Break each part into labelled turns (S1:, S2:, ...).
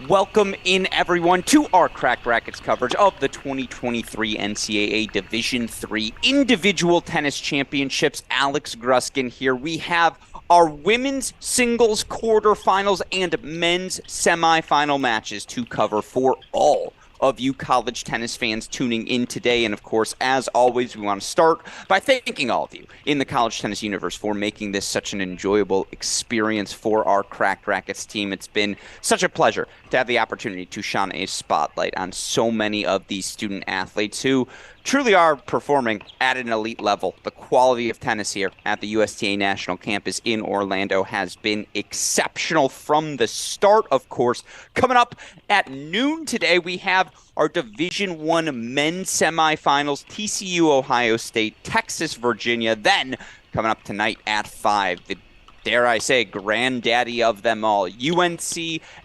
S1: Welcome in, everyone, to our Cracked Racquets coverage of the 2023 NCAA Division III Individual Tennis Championships. Alex Gruskin here. We have our women's singles quarterfinals and men's semifinal matches to cover for all of you college tennis fans tuning in today. And of course, as always, we want to start by thanking all of you in the college tennis universe for making this such an enjoyable experience for our Cracked Racquets team. It's been such a pleasure to have the opportunity to shine a spotlight on so many of these student athletes who truly are performing at an elite level. The quality of tennis here at the USTA National Campus in Orlando has been exceptional from the start, of course. Coming up at noon today, we have our Division I men's semifinals, TCU, Ohio State, Texas, Virginia. Then, coming up tonight at 5, the, dare I say, granddaddy of them all, UNC,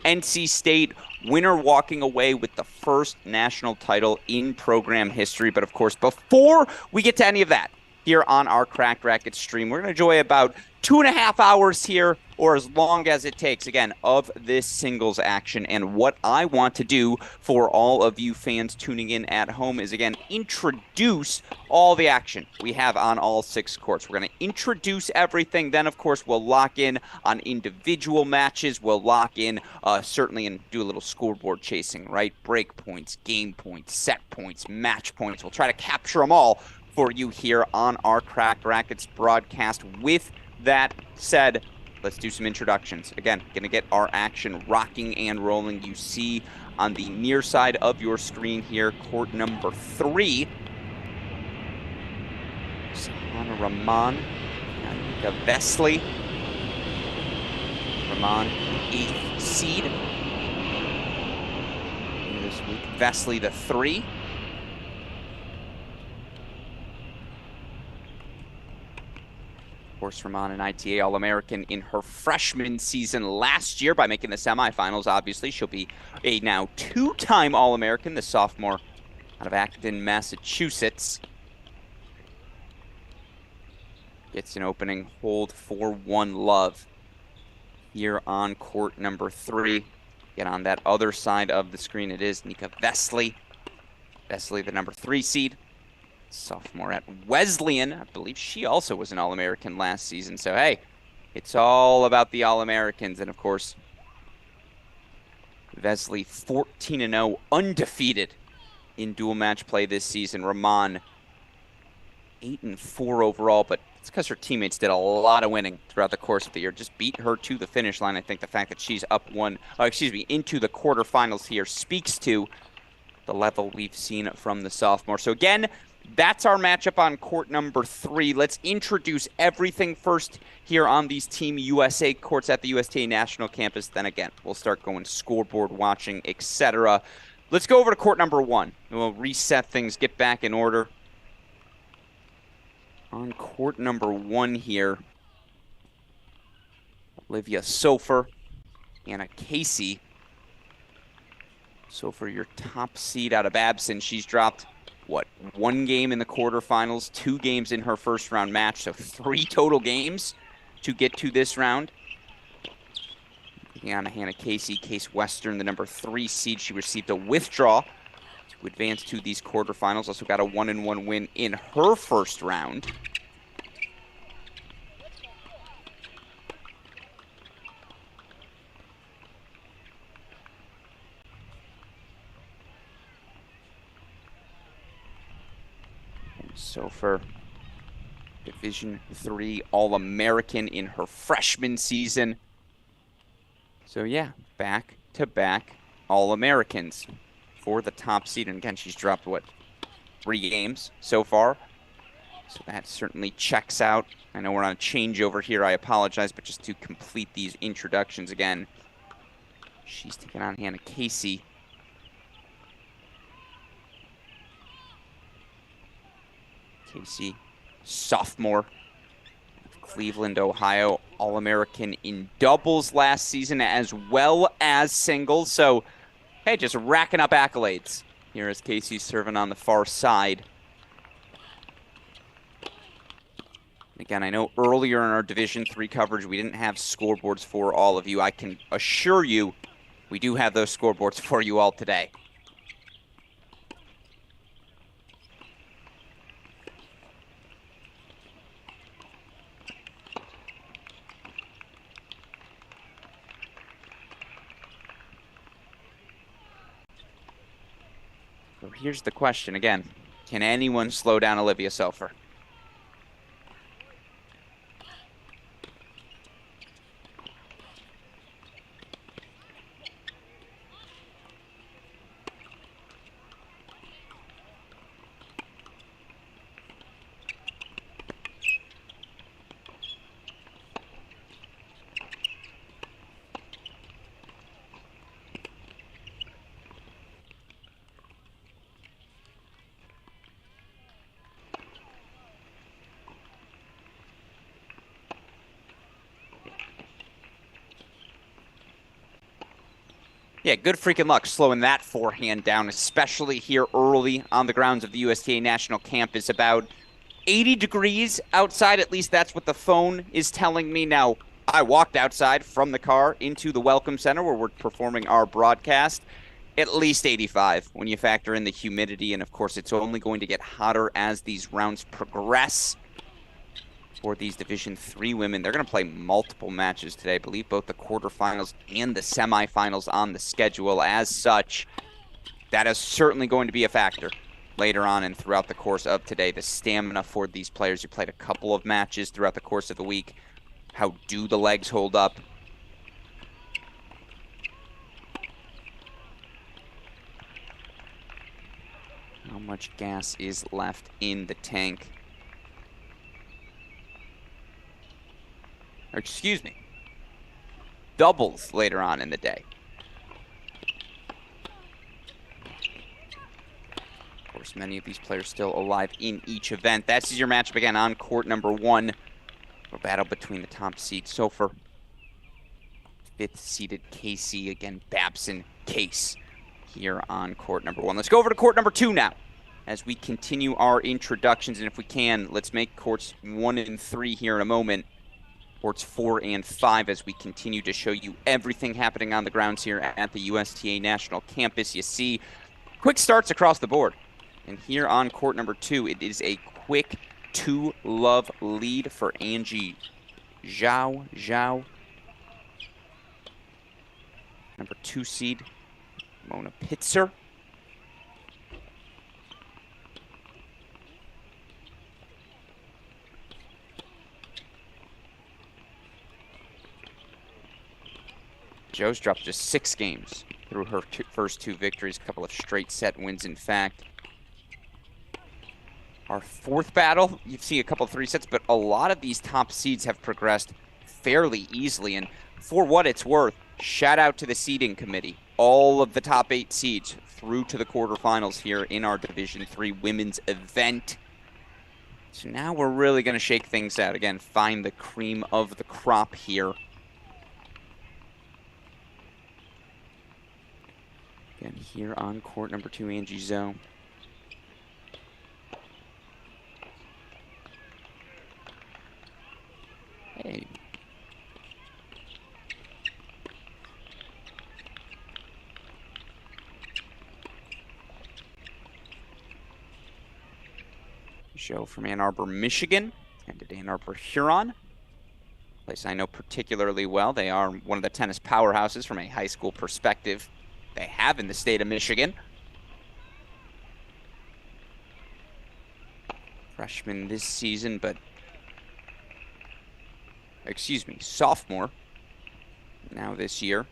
S1: NC State, winner walking away with the first national title in program history. But of course, before we get to any of that here on our Cracked Racquets stream, we're going to enjoy about 2.5 hours here, or as long as it takes, again, of this singles action. And what I want to do for all of you fans tuning in at home is, again, introduce all the action we have on all 6 courts. We're going to introduce everything. Then, of course, we'll lock in on individual matches. We'll lock in, certainly, and do a little scoreboard chasing, right? Break points, game points, set points, match points. We'll try to capture them all for you here on our Cracked Racquets broadcast. With that said, let's do some introductions. Again, going to get our action rocking and rolling. You see on the near side of your screen here, court number 3. Sahana Rahman, Anika Vesely. Rahman, 8th seed this week. Vesely, the 3. Of course, Rahman, an ITA All-American in her freshman season last year by making the semifinals. Obviously, she'll be a now 2-time All-American, the sophomore out of Acton, Massachusetts. Gets an opening hold for 1 love here on court number 3. Get on that other side of the screen, it is Nika Vesely. Vesely, the number 3 seed. Sophomore at Wesleyan. I believe she also was an All-American last season. So, hey, it's all about the All-Americans. And, of course, Vesely 14-0, undefeated in dual match play this season. Rahman 8-4 overall, but it's because her teammates did a lot of winning throughout the course of the year. Just beat her to the finish line. I think the fact that she's up into the quarterfinals here speaks to the level we've seen from the sophomore. So, again, that's our matchup on court number 3. Let's introduce everything first here on these Team USA courts at the USTA National Campus. Then again, we'll start going scoreboard watching, etc. Let's go over to court number 1. We'll reset things, get back in order. On court number 1 here, Olivia Sofer, Anna Casey. Sofer, your top seed out of Absent. She's dropped, what, 1 game in the quarterfinals, 2 games in her first round match, so 3 total games to get to this round. Hannah Casey, Case Western, the number 3 seed. She received a withdrawal to advance to these quarterfinals. Also got a 1-1 win in her first round. Sofer, Division III All-American in her freshman season. So yeah, back-to-back All-Americans for the top seed. And again, she's dropped, what, 3 games so far? So that certainly checks out. I know we're on a changeover here. I apologize, but just to complete these introductions again, she's taking on Hannah Casey. Casey, sophomore, Cleveland, Ohio, All-American in doubles last season as well as singles. So, hey, just racking up accolades here as Casey's serving on the far side. Again, I know earlier in our Division III coverage we didn't have scoreboards for all of you. I can assure you We do have those scoreboards for you all today. So here's the question again. Can anyone slow down Olivia Sofer? Yeah, good freaking luck slowing that forehand down, especially here early on the grounds of the USTA National Campus. About 80 degrees outside, at least that's what the phone is telling me. Now, I walked outside from the car into the Welcome Center where we're performing our broadcast. At least 85 when you factor in the humidity. And of course, it's only going to get hotter as these rounds progress. For these Division III women, they're going to play multiple matches today. I believe both the quarterfinals and the semifinals on the schedule. As such, that is certainly going to be a factor later on and throughout the course of today. The stamina for these players who played a couple of matches throughout the course of the week. How do the legs hold up? How much gas is left in the tank? Or excuse me, doubles later on in the day. Of course, many of these players still alive in each event. This is your matchup again on court number 1. A battle between the top seed Sofer, 5th seeded Casey, again Babson Case here on court number 1. Let's go over to court number 2 now as we continue our introductions. And if we can, let's make courts 1 and 3 here in a moment. Courts 4 and 5 as we continue to show you everything happening on the grounds here at the USTA National Campus. You see quick starts across the board. And here on court number 2, it is a quick 2-love lead for Angie Zhao. Number 2 seed, Mona Pitzer. Joe's dropped just 6 games through her first 2 victories, a couple of straight set wins, in fact. Our 4th battle, you see a couple of 3 sets, but a lot of these top seeds have progressed fairly easily. And for what it's worth, shout out to the seeding committee. All of the top 8 seeds through to the quarterfinals here in our Division III women's event. So now we're really going to shake things out. Again, find the cream of the crop here. Again, here on court number 2, Angie Zhao. Hey. Joe from Ann Arbor, Michigan, and at Ann Arbor, Huron. Place I know particularly well. They are one of the tennis powerhouses from a high school perspective. They have in the state of Michigan. Freshman this season, but excuse me, sophomore now this year.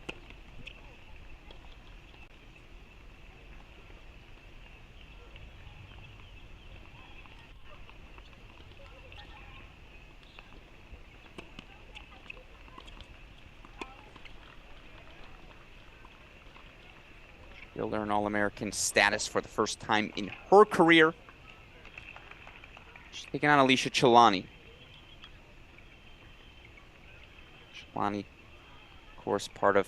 S1: She'll earn All-American status for the first time in her career. She's taking on Alicia Chelani. Chelani, of course, part of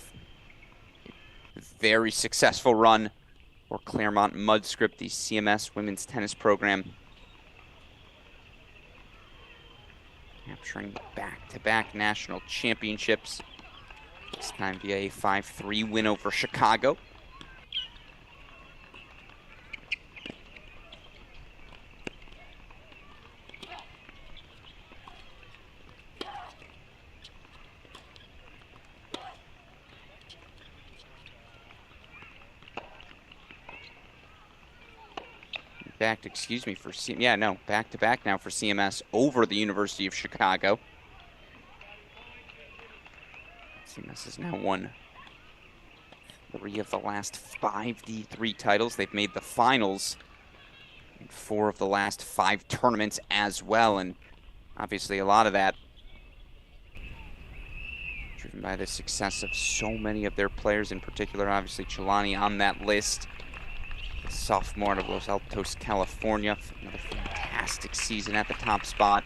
S1: a very successful run for Claremont Mudscript, the CMS women's tennis program. Capturing back-to-back national championships. This time via a 5-3 win over Chicago. Excuse me, for back-to-back now for CMS over the University of Chicago. CMS has now won 3 of the last 5 D3 titles. They've made the finals in 4 of the last 5 tournaments as well, and obviously a lot of that driven by the success of so many of their players, in particular, obviously Chelani on that list. Sophomore out of Los Altos, California. Another fantastic season at the top spot.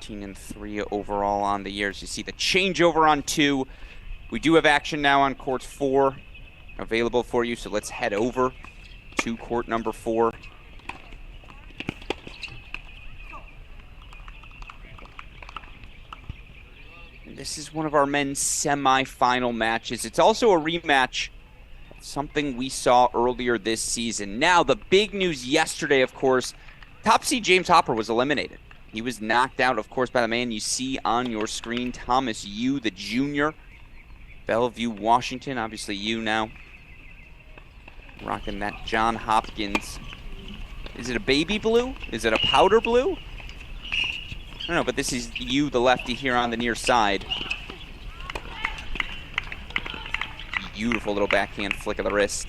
S1: 18-3 overall on the years. You see the changeover on 2. We do have action now on court 4 available for you, so let's head over to court number 4. This is one of our men's semifinal matches. It's also a rematch, something we saw earlier this season. Now, the big news yesterday, of course, top seed James Hopper was eliminated. He was knocked out, of course, by the man you see on your screen, Thomas Yu, the junior. Bellevue, Washington. Obviously, Yu now rocking that John Hopkins. Is it a baby blue? Is it a powder blue? I don't know, but this is Yu, the lefty, here on the near side. Beautiful little backhand flick of the wrist.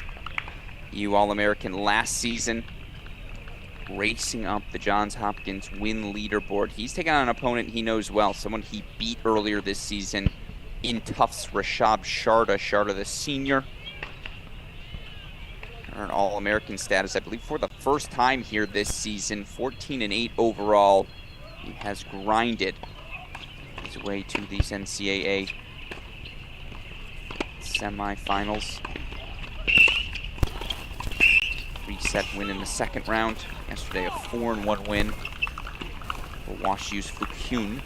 S1: Yu, All-American last season. Racing up the Johns Hopkins win leaderboard. He's taking on an opponent he knows well, someone he beat earlier this season in Tufts, Rashab Sharda. Sharda, the senior. Earned All-American status, I believe, for the first time here this season. 14-8 overall. He has grinded his way to these NCAA semifinals. 3-set win in the second round. Yesterday, a 4-1 win for WashU's Fukyun.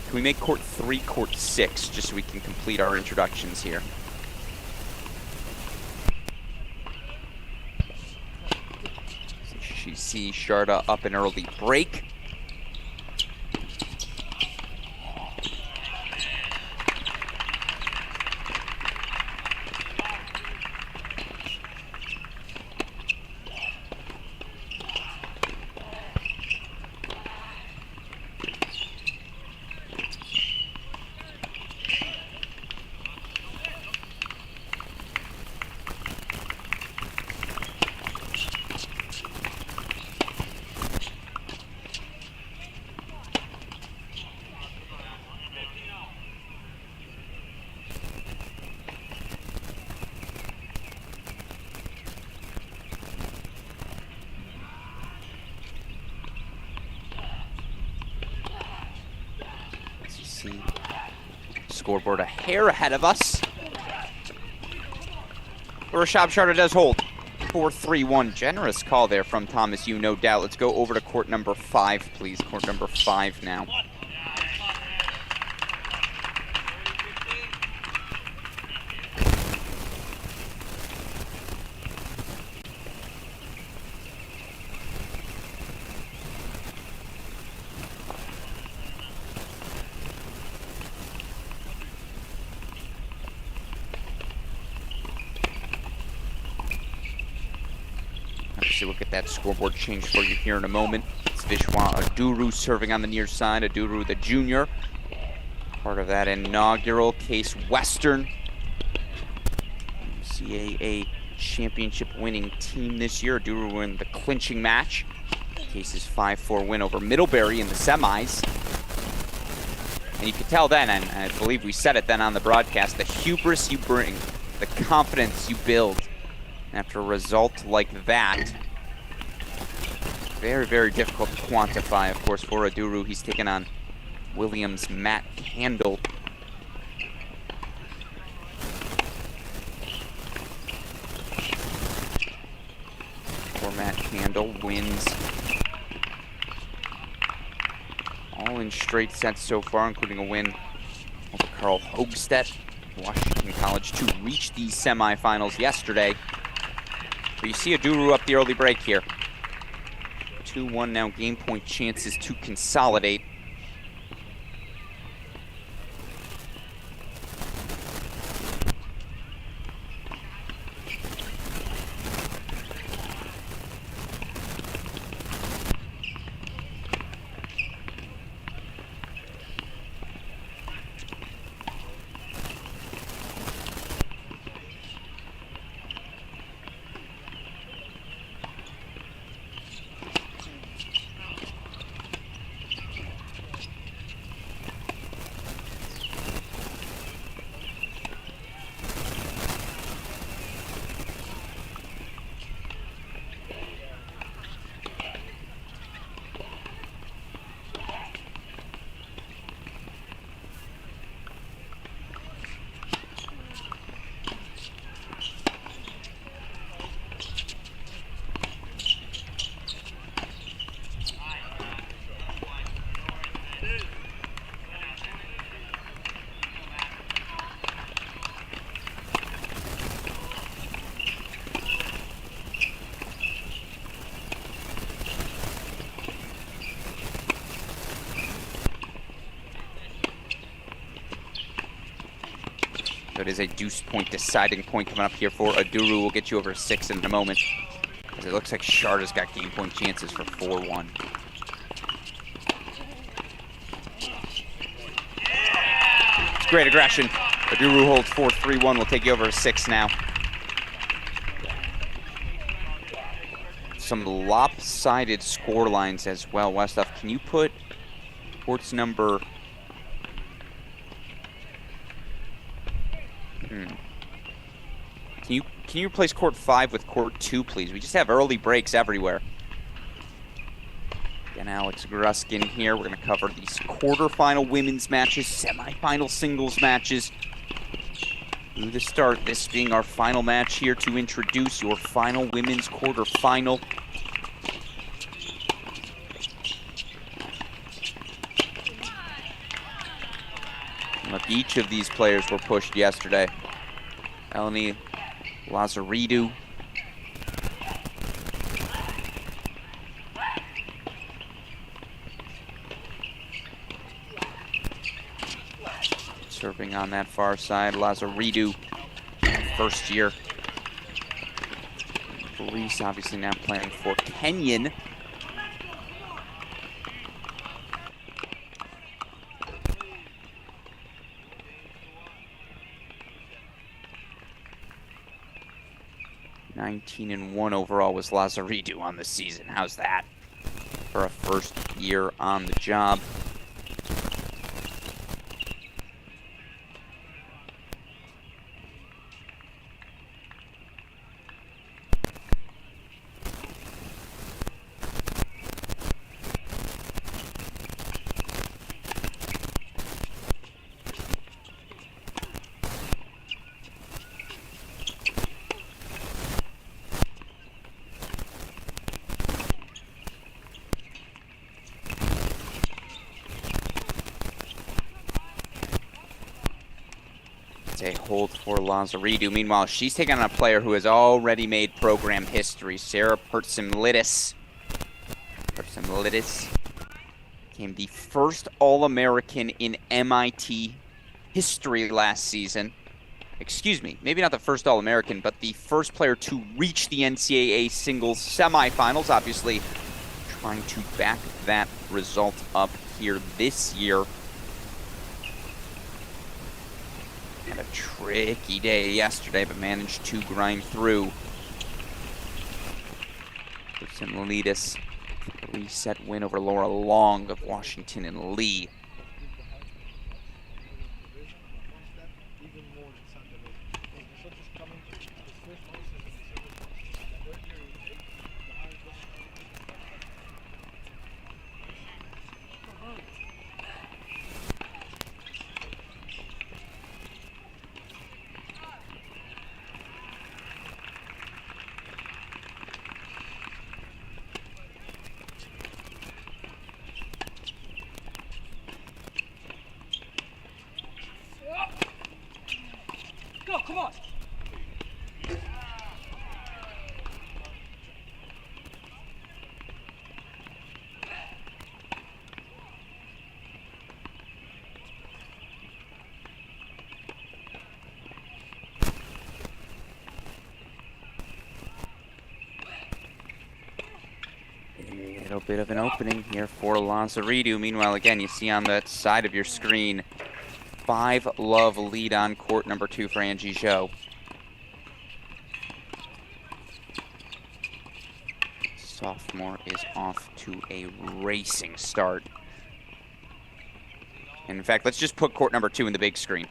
S1: Can we make court 3, court 6, just so we can complete our introductions here? You see Sharda up an early break. Scoreboard a hair ahead of us. Rashab Sharda does hold. 4-3-1. Generous call there from Thomas Yu, no doubt. Let's go over to court number 5, please. Court number 5 now. Look at that scoreboard change for you here in a moment. It's Vishwa Aduru serving on the near side. Aduru, the junior, part of that inaugural Case Western NCAA championship winning team this year. Aduru win the clinching match. Case's 5-4 win over Middlebury in the semis. And you could tell then, and I believe we said it then on the broadcast, the hubris you bring, the confidence you build after a result like that. Very, very difficult to quantify, of course, for Aduru. He's taken on Williams' Matt Handel. Candle wins all in straight sets so far, including a win over Carl Hogstedt, Washington College, to reach these semifinals yesterday. But you see Aduru up the early break here. 2-1 now, game point chances to consolidate. So it is a deuce point deciding point coming up here for Aduru. We'll get you over 6 in a moment, as it looks like Sharda's got game point chances for 4-1. It's great aggression. Aduru holds 4-3-1. We'll take you over 6 now. Some lopsided score lines as well. Westhoff, can you put courts number... Can you replace court 5 with court 2, please? We just have early breaks everywhere. Again, Alex Gruskin here. We're going to cover these quarterfinal women's matches, semifinal singles matches. To the start, this being our final match here to introduce your final women's quarterfinal. Look, each of these players were pushed yesterday. Eleni Lazaridou, serving on that far side. Lazaridou, first year. Reese obviously now playing for Kenyon. (19-1) overall was Lazaridou on the season. How's that for a first year on the job? A hold for Lazaridou. Meanwhile, she's taking on a player who has already made program history, Sarah Pertsimlidis. Pertsimlidis became the first All-American in MIT history last season. Excuse me, maybe not the first All-American, but the first player to reach the NCAA singles semifinals. Obviously, trying to back that result up here this year. Had a tricky day yesterday, but managed to grind through. Pertsimlidis, 3-set win over Laura Long of Washington and Lee. Little bit of an opening here for Lazaridou. Meanwhile, again, you see on that side of your screen, 5-love lead on court number 2 for Angie Zhou. Sophomore is off to a racing start. And in fact, let's just put court number 2 in the big screen.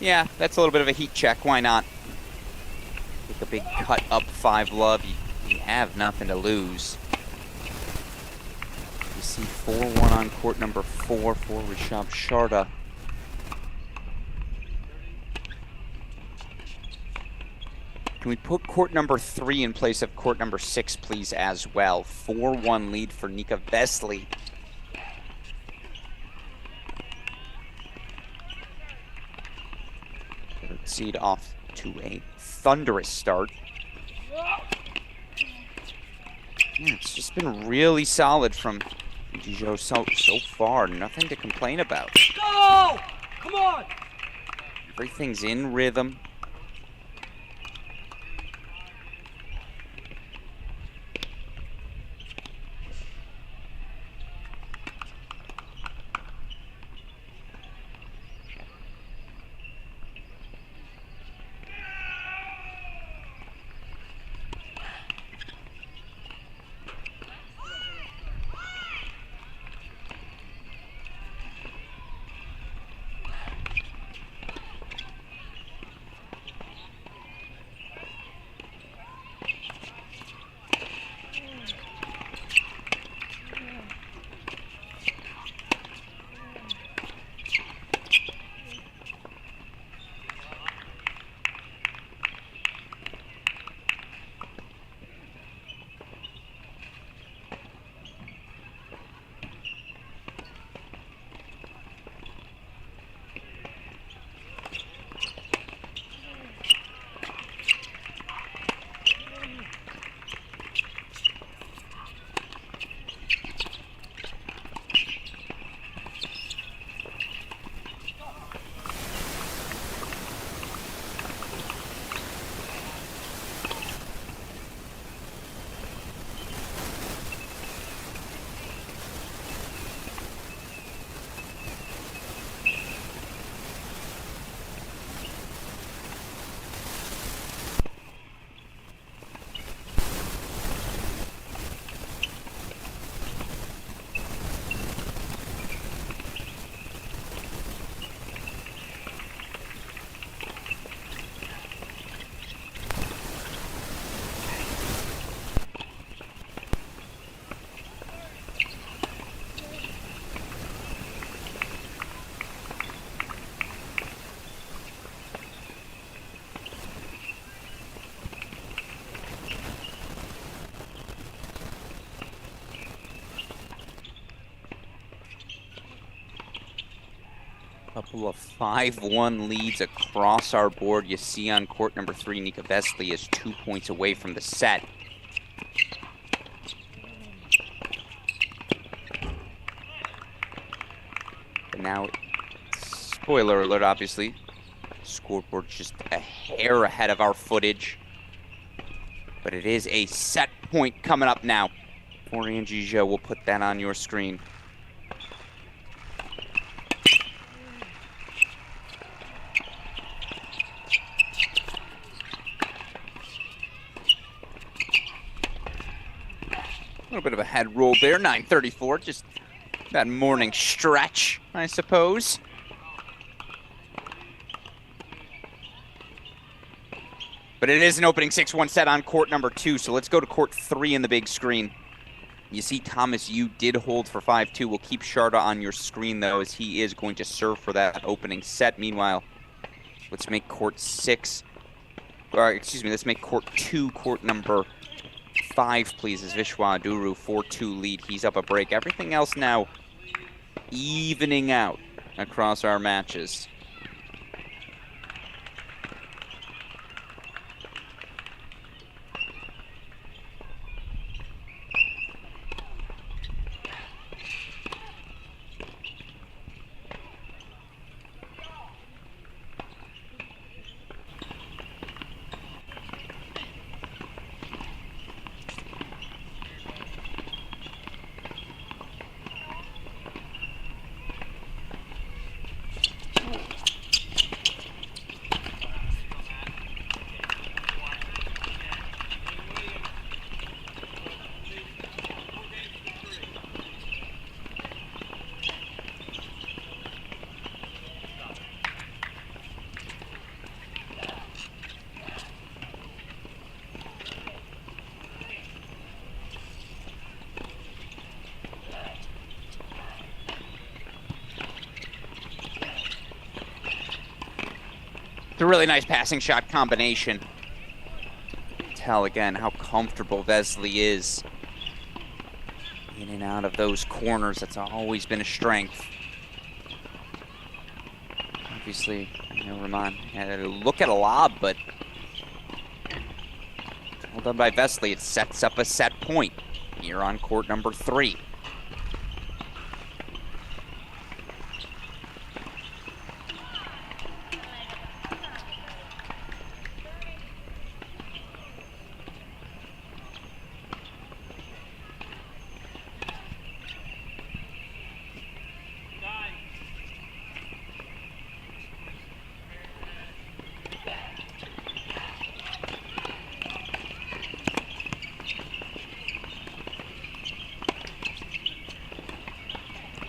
S1: Yeah, that's a little bit of a heat check. Why not? Take a big cut up 5-love. You have nothing to lose. You see 4-1 on court number 4 for Rishabh Sharda. Can we put court number 3 in place of court number 6, please, as well? 4-1 lead for Nika Vesely. Seed off to a thunderous start. Yeah, it's just been really solid from Zhou so far. Nothing to complain about.
S2: Go! Come on!
S1: Everything's in rhythm. Couple of 5-1 leads across our board. You see on court number 3, Nika Vesely is 2 points away from the set. But now it's Spoiler alert, obviously. Scoreboard just a hair ahead of our footage. But it is a set point coming up now. For Angie Zhou, we'll put that on your screen. A little bit of a head roll there, 9:34, just that morning stretch, I suppose. But it is an opening 6-1 set on court number 2, so let's go to court 3 in the big screen. You see Thomas Yu did hold for 5-2. We'll keep Sharda on your screen, though, as he is going to serve for that opening set. Meanwhile, let's make court 6, or excuse me, let's make court 2 court number 5, please, as Vishwa Aduru 4-2 lead. He's up a break. Everything else now evening out across our matches. A really nice passing shot combination. Tell again how comfortable Vesely is in and out of those corners. That's always been a strength. Obviously, I know Rahman had a look at a lob, but well done by Vesely. It sets up a set point here on court number 3.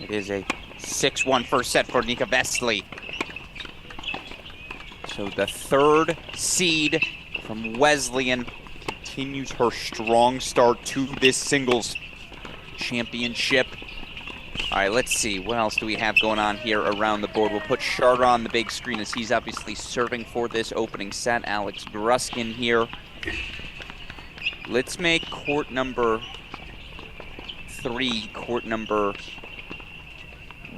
S1: It is a 6-1 first set for Nika Vesely. So the 3rd seed from Wesleyan continues her strong start to this singles championship. All right, let's see. What else do we have going on here around the board? We'll put Sharda on the big screen as he's obviously serving for this opening set. Alex Gruskin here. Let's make court number 3 court number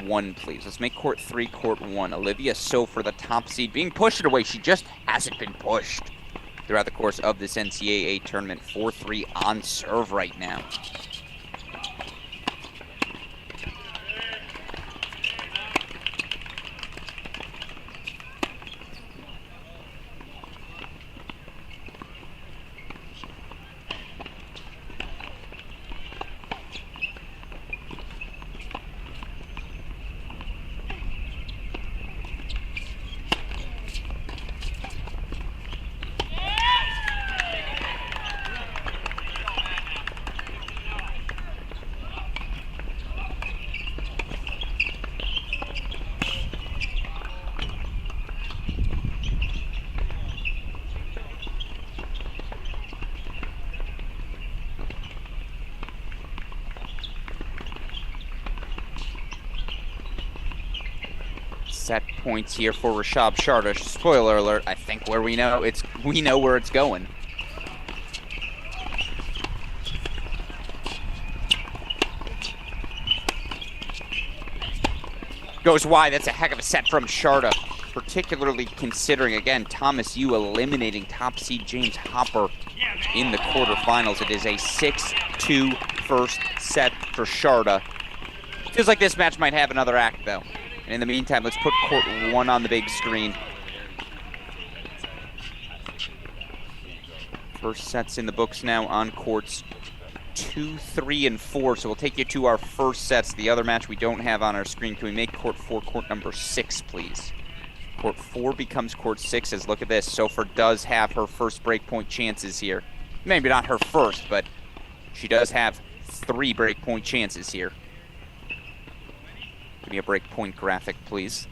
S1: 1, please. Let's make court 3 court 1. Olivia So for the top seed being pushed away. She just hasn't been pushed throughout the course of this NCAA tournament. 4-3 on serve right now. Set points here for Rashab Sharda. Spoiler alert, I think where we know where it's going. Goes wide. That's a heck of a set from Sharda, particularly considering, again, Thomas Yu eliminating top seed James Hopper in the quarterfinals. It is a 6-2 first set for Sharda. Feels like this match might have another act, though. And in the meantime, let's put court 1 on the big screen. First set's in the books now on courts 2, 3, and 4. So we'll take you to our first sets. The other match we don't have on our screen. Can we make court 4 court number 6, please? Court 4 becomes court 6, as look at this. Sofer does have her first breakpoint chances here. Maybe not her first, but she does have 3 breakpoint chances here. Give me a breakpoint graphic, please.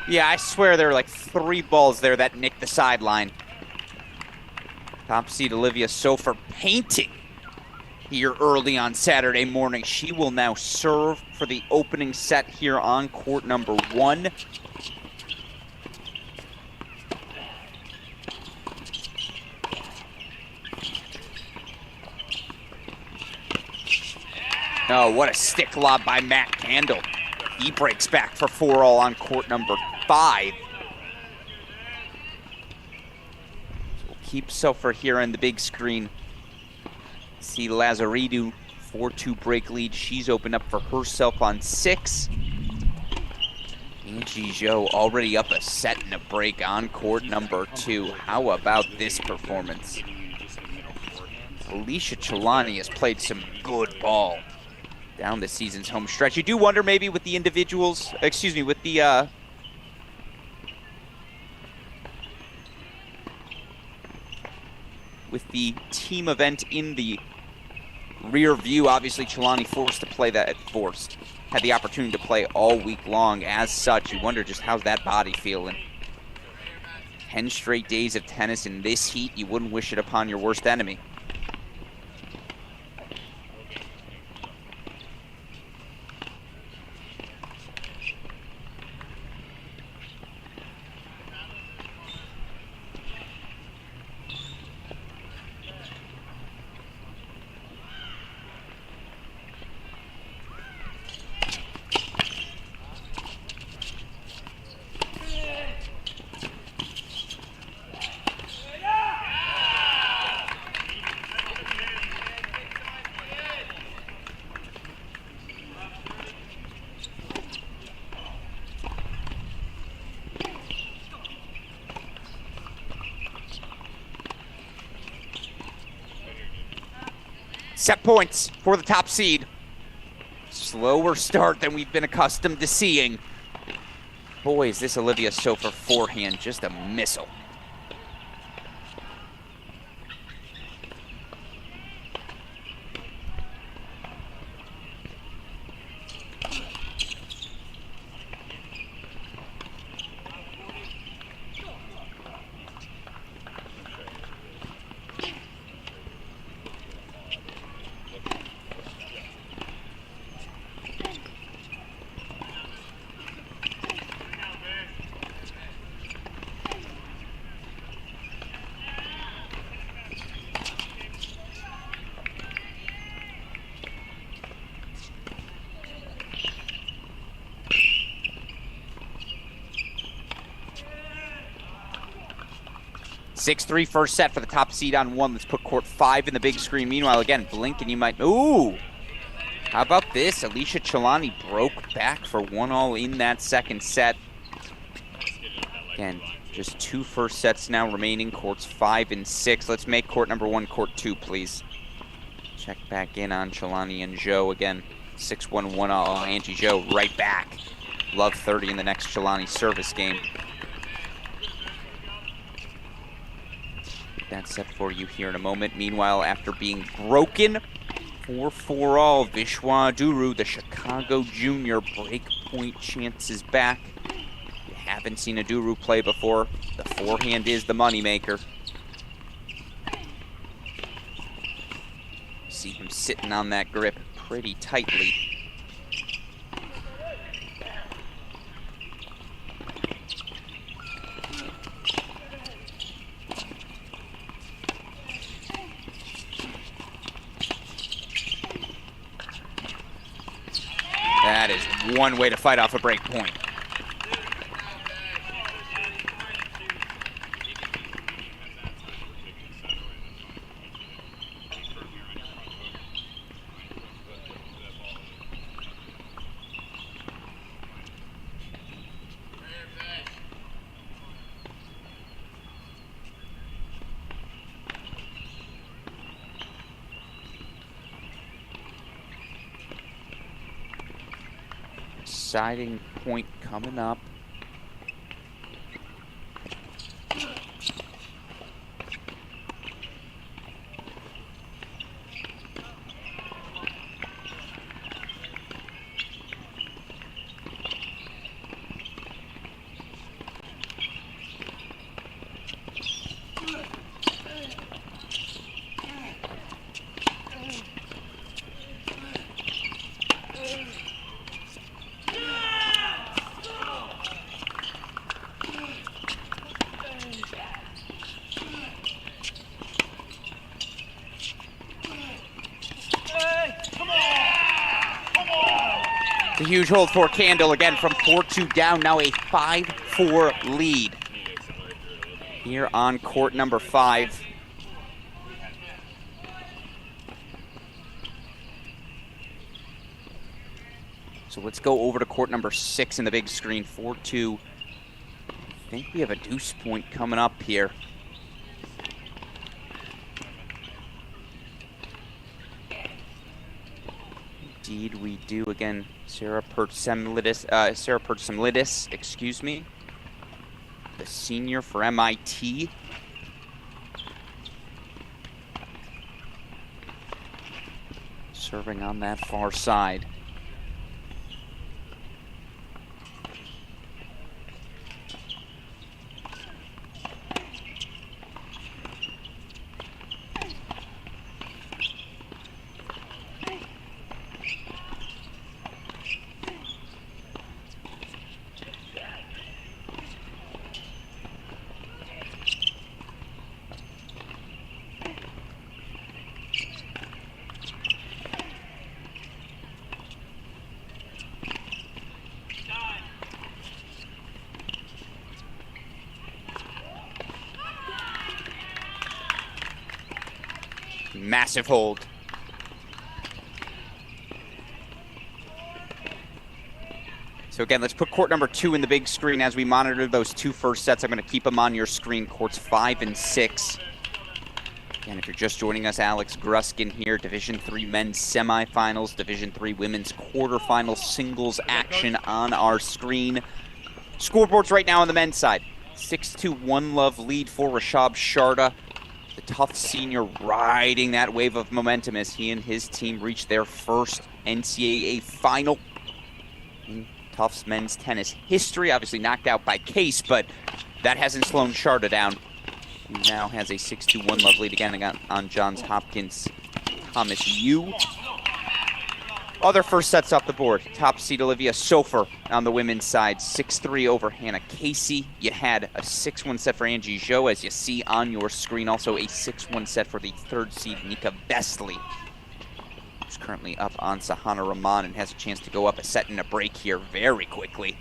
S1: Yeah, I swear there were like 3 balls there that nicked the sideline. Top seed Olivia Sofer painting here early on Saturday morning. She will now serve for the opening set here on court number 1. Oh, what a stick lob by Matt Candle. He breaks back for 4-all on court number 5. So we'll keep Sofer here on the big screen. See Lazaridou, 4-2 break lead. She's opened up for herself on 6. Angie Zhou already up a set and a break on court number 2. How about this performance? Alicia Chelani has played some good ball down the season's home stretch. You do wonder maybe with the individuals, excuse me, with the team event in the rear view. Obviously, Chelani had the opportunity to play all week long. As such, you wonder just how's that body feeling. 10 straight days of tennis in this heat, you wouldn't wish it upon your worst enemy. Set points for the top seed. Slower start than we've been accustomed to seeing. Boy, is this Olivia Sofer forehand just a missile. Six-3 first set for the top seed on 1. Let's put court 5 in the big screen. Meanwhile, again, blink and you might... Ooh! How about this? Alicia Chelani broke back for 1-all in that second set. Again, just 2 first sets now remaining, courts 5 and 6. Let's make court number 1 court 2, please. Check back in on Chelani and Zhou again. 6-1, 1-all. Angie Zhou right back. Love 30 in the next Chelani service game. That set for you here in a moment. Meanwhile, after being broken 4-4 all, Vishwa Duru, the Chicago junior, break point chances back. You haven't seen a Duru play before. The forehand is the moneymaker. See him sitting on that grip pretty tightly. That is one way to fight off a break point. Deciding point coming up. A huge hold for Candle again from 4-2 down, now a 5-4 lead here on court number 5. So let's go over to court number 6 in the big screen, 4-2. I think we have a deuce point coming up here. Indeed, we do. Again, Sarah Pertsemlidis, excuse me, the senior for MIT. Serving on that far side. Massive hold. So again, let's put court number 2 in the big screen as we monitor those 2 first sets. I'm going to keep them on your screen, courts 5 and 6. Again, if you're just joining us, Alex Gruskin here, Division III men's semifinals, Division III women's quarterfinal singles action on our screen. Scoreboards right now on the men's side. 6-2 one-love lead for Rashab Sharda. The Tufts senior riding that wave of momentum as he and his team reach their first NCAA final in Tufts men's tennis history. Obviously knocked out by Case, but that hasn't slowed Sharda down. He now has a 6-2 one-love lead again on Johns Hopkins Thomas Yu. Other first sets off the board. Top seed Olivia Sofer on the women's side, 6-3 over Hannah Casey. You had a 6-1 set for Angie Zhou, as you see on your screen. Also a 6-1 set for the third seed Nika Vestley, who's currently up on Sahana Rahman and has a chance to go up a set and a break here very quickly.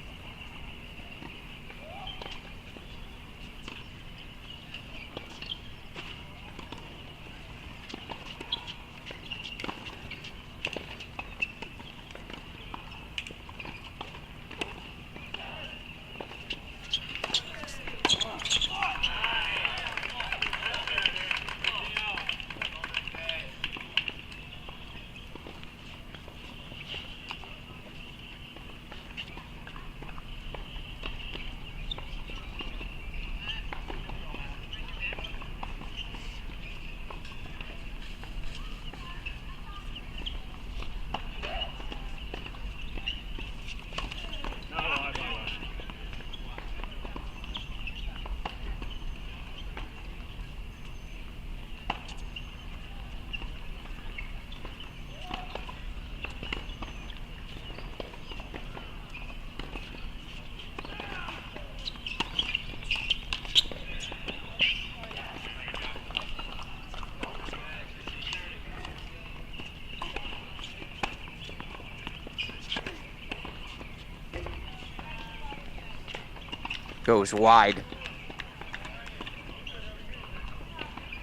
S1: Goes wide.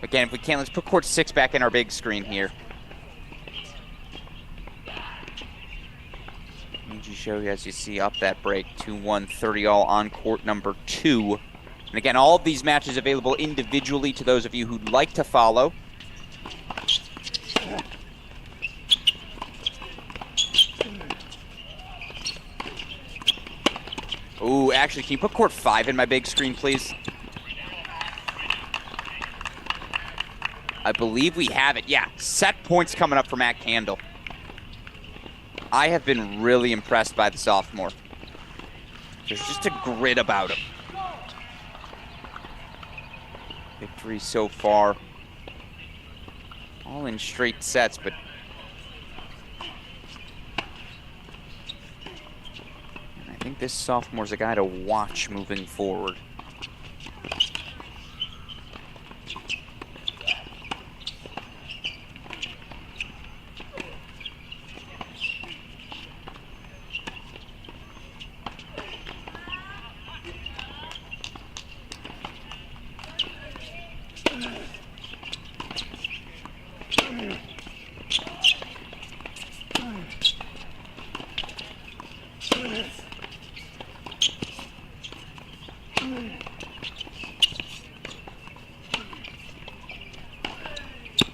S1: Again, if we can, let's put court 6 back in our big screen here. Angie Show, as you see, up that break, 2-1, 30 all on court number 2. And again, all of these matches available individually to those of you who'd like to follow. Ooh, actually, can you put court 5 in my big screen, please? I believe we have it. Yeah, set points coming up for Matt Candle. I have been really impressed by the sophomore. There's just a grit about him. Victory so far. All in straight sets, but I think this sophomore's a guy to watch moving forward.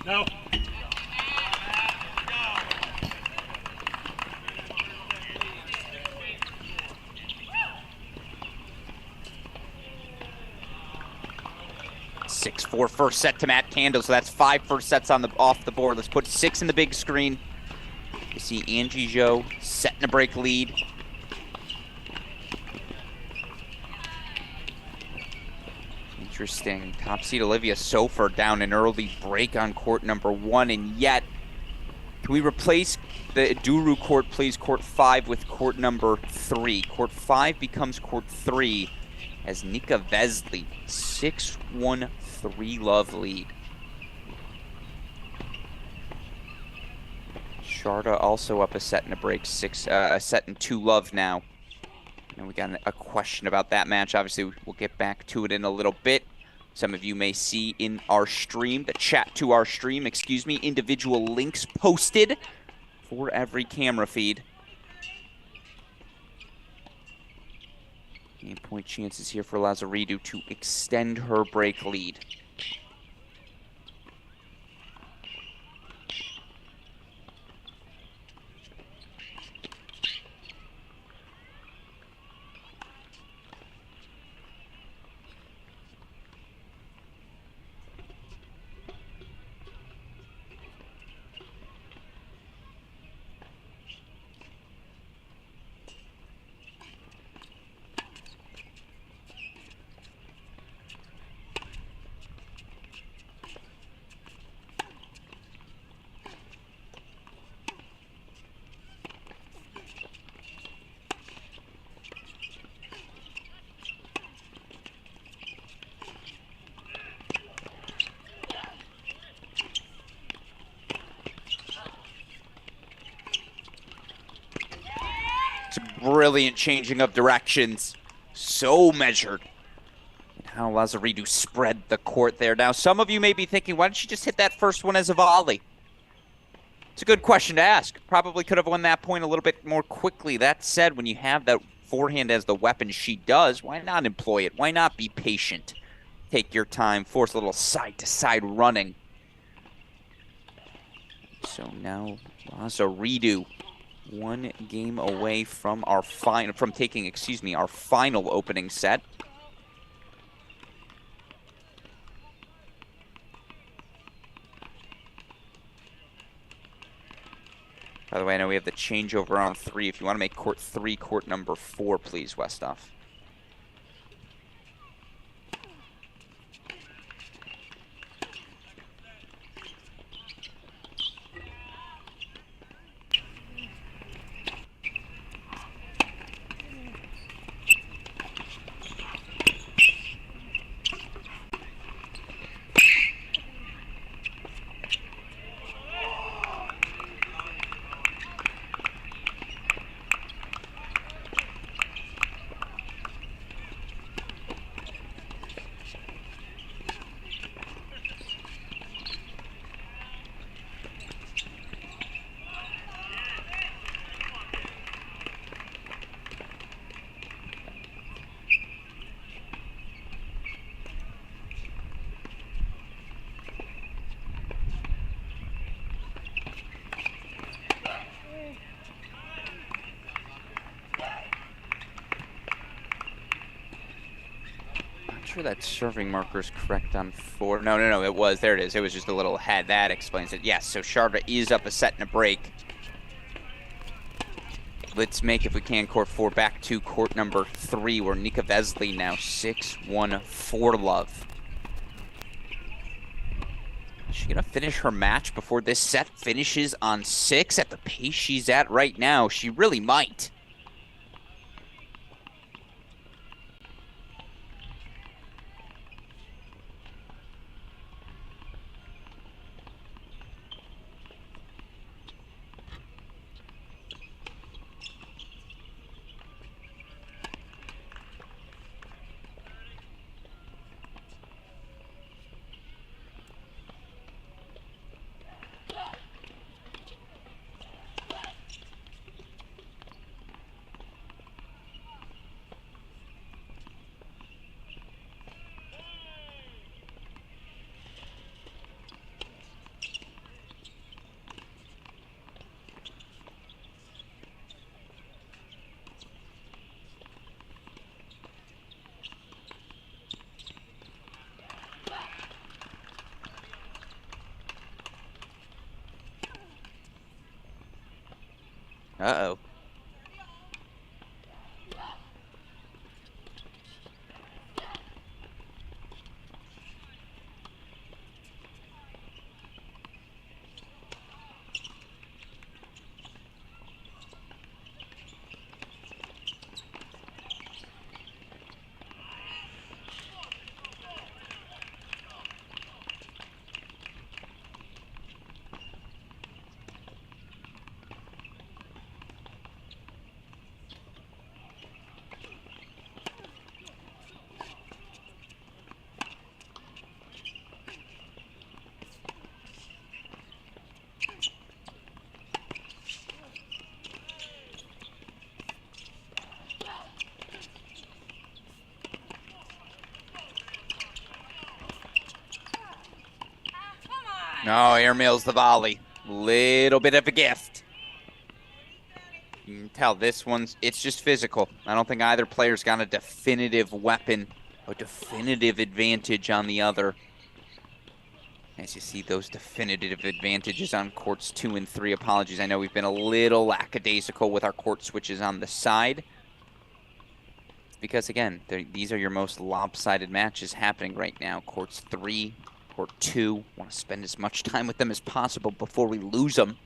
S2: No.
S1: Six-four first set to Matt Candle, so that's 5 first sets off the board. Let's put 6 in the big screen. You see Angie Zhou setting a break lead. Interesting. Top seed Olivia Sofer down an early break on court number 1, and yet, can we replace the Duru court, please, court 5 with court number 3? Court 5 becomes court 3 as Nika Vesely, 6-1, 3-love lead. Sharda also up a set and a break, a set and 2-love now. And we got a question about that match. Obviously, we'll get back to it in a little bit. Some of you may see in our stream, the chat to our stream, excuse me, individual links posted for every camera feed. Game point chances here for Lazaridou to extend her break lead. Brilliant changing of directions. So measured. And how Lazaridou spread the court there. Now, some of you may be thinking, why didn't she just hit that first one as a volley? It's a good question to ask. Probably could have won that point a little bit more quickly. That said, when you have that forehand as the weapon she does, why not employ it? Why not be patient? Take your time, force a little side-to-side running. So now Lazaridou, one game away from our taking our final opening set. By the way, I know we have the changeover on 3. If you want to make court 3 court number 4, please, Westhoff. sure that serving marker is correct on 4. No, no, no, it was. There it is. It was just a little head. That explains it. Yes, so Sharva is up a set and a break. Let's make, if we can, court 4 back to court number 3, where Nika Vesely now 6-1 for love. Is she going to finish her match before this set finishes on 6 at the pace she's at right now? She really might. Uh-oh. No, airmails the volley. Little bit of a gift. You can tell this one's, it's just physical. I don't think either player's got a definitive weapon, a definitive advantage on the other. As you see those definitive advantages on courts 2 and 3. Apologies, I know we've been a little lackadaisical with our court switches on the side. Because again, these are your most lopsided matches happening right now. Courts 3, court 2. Want to spend as much time with them as possible before we lose them.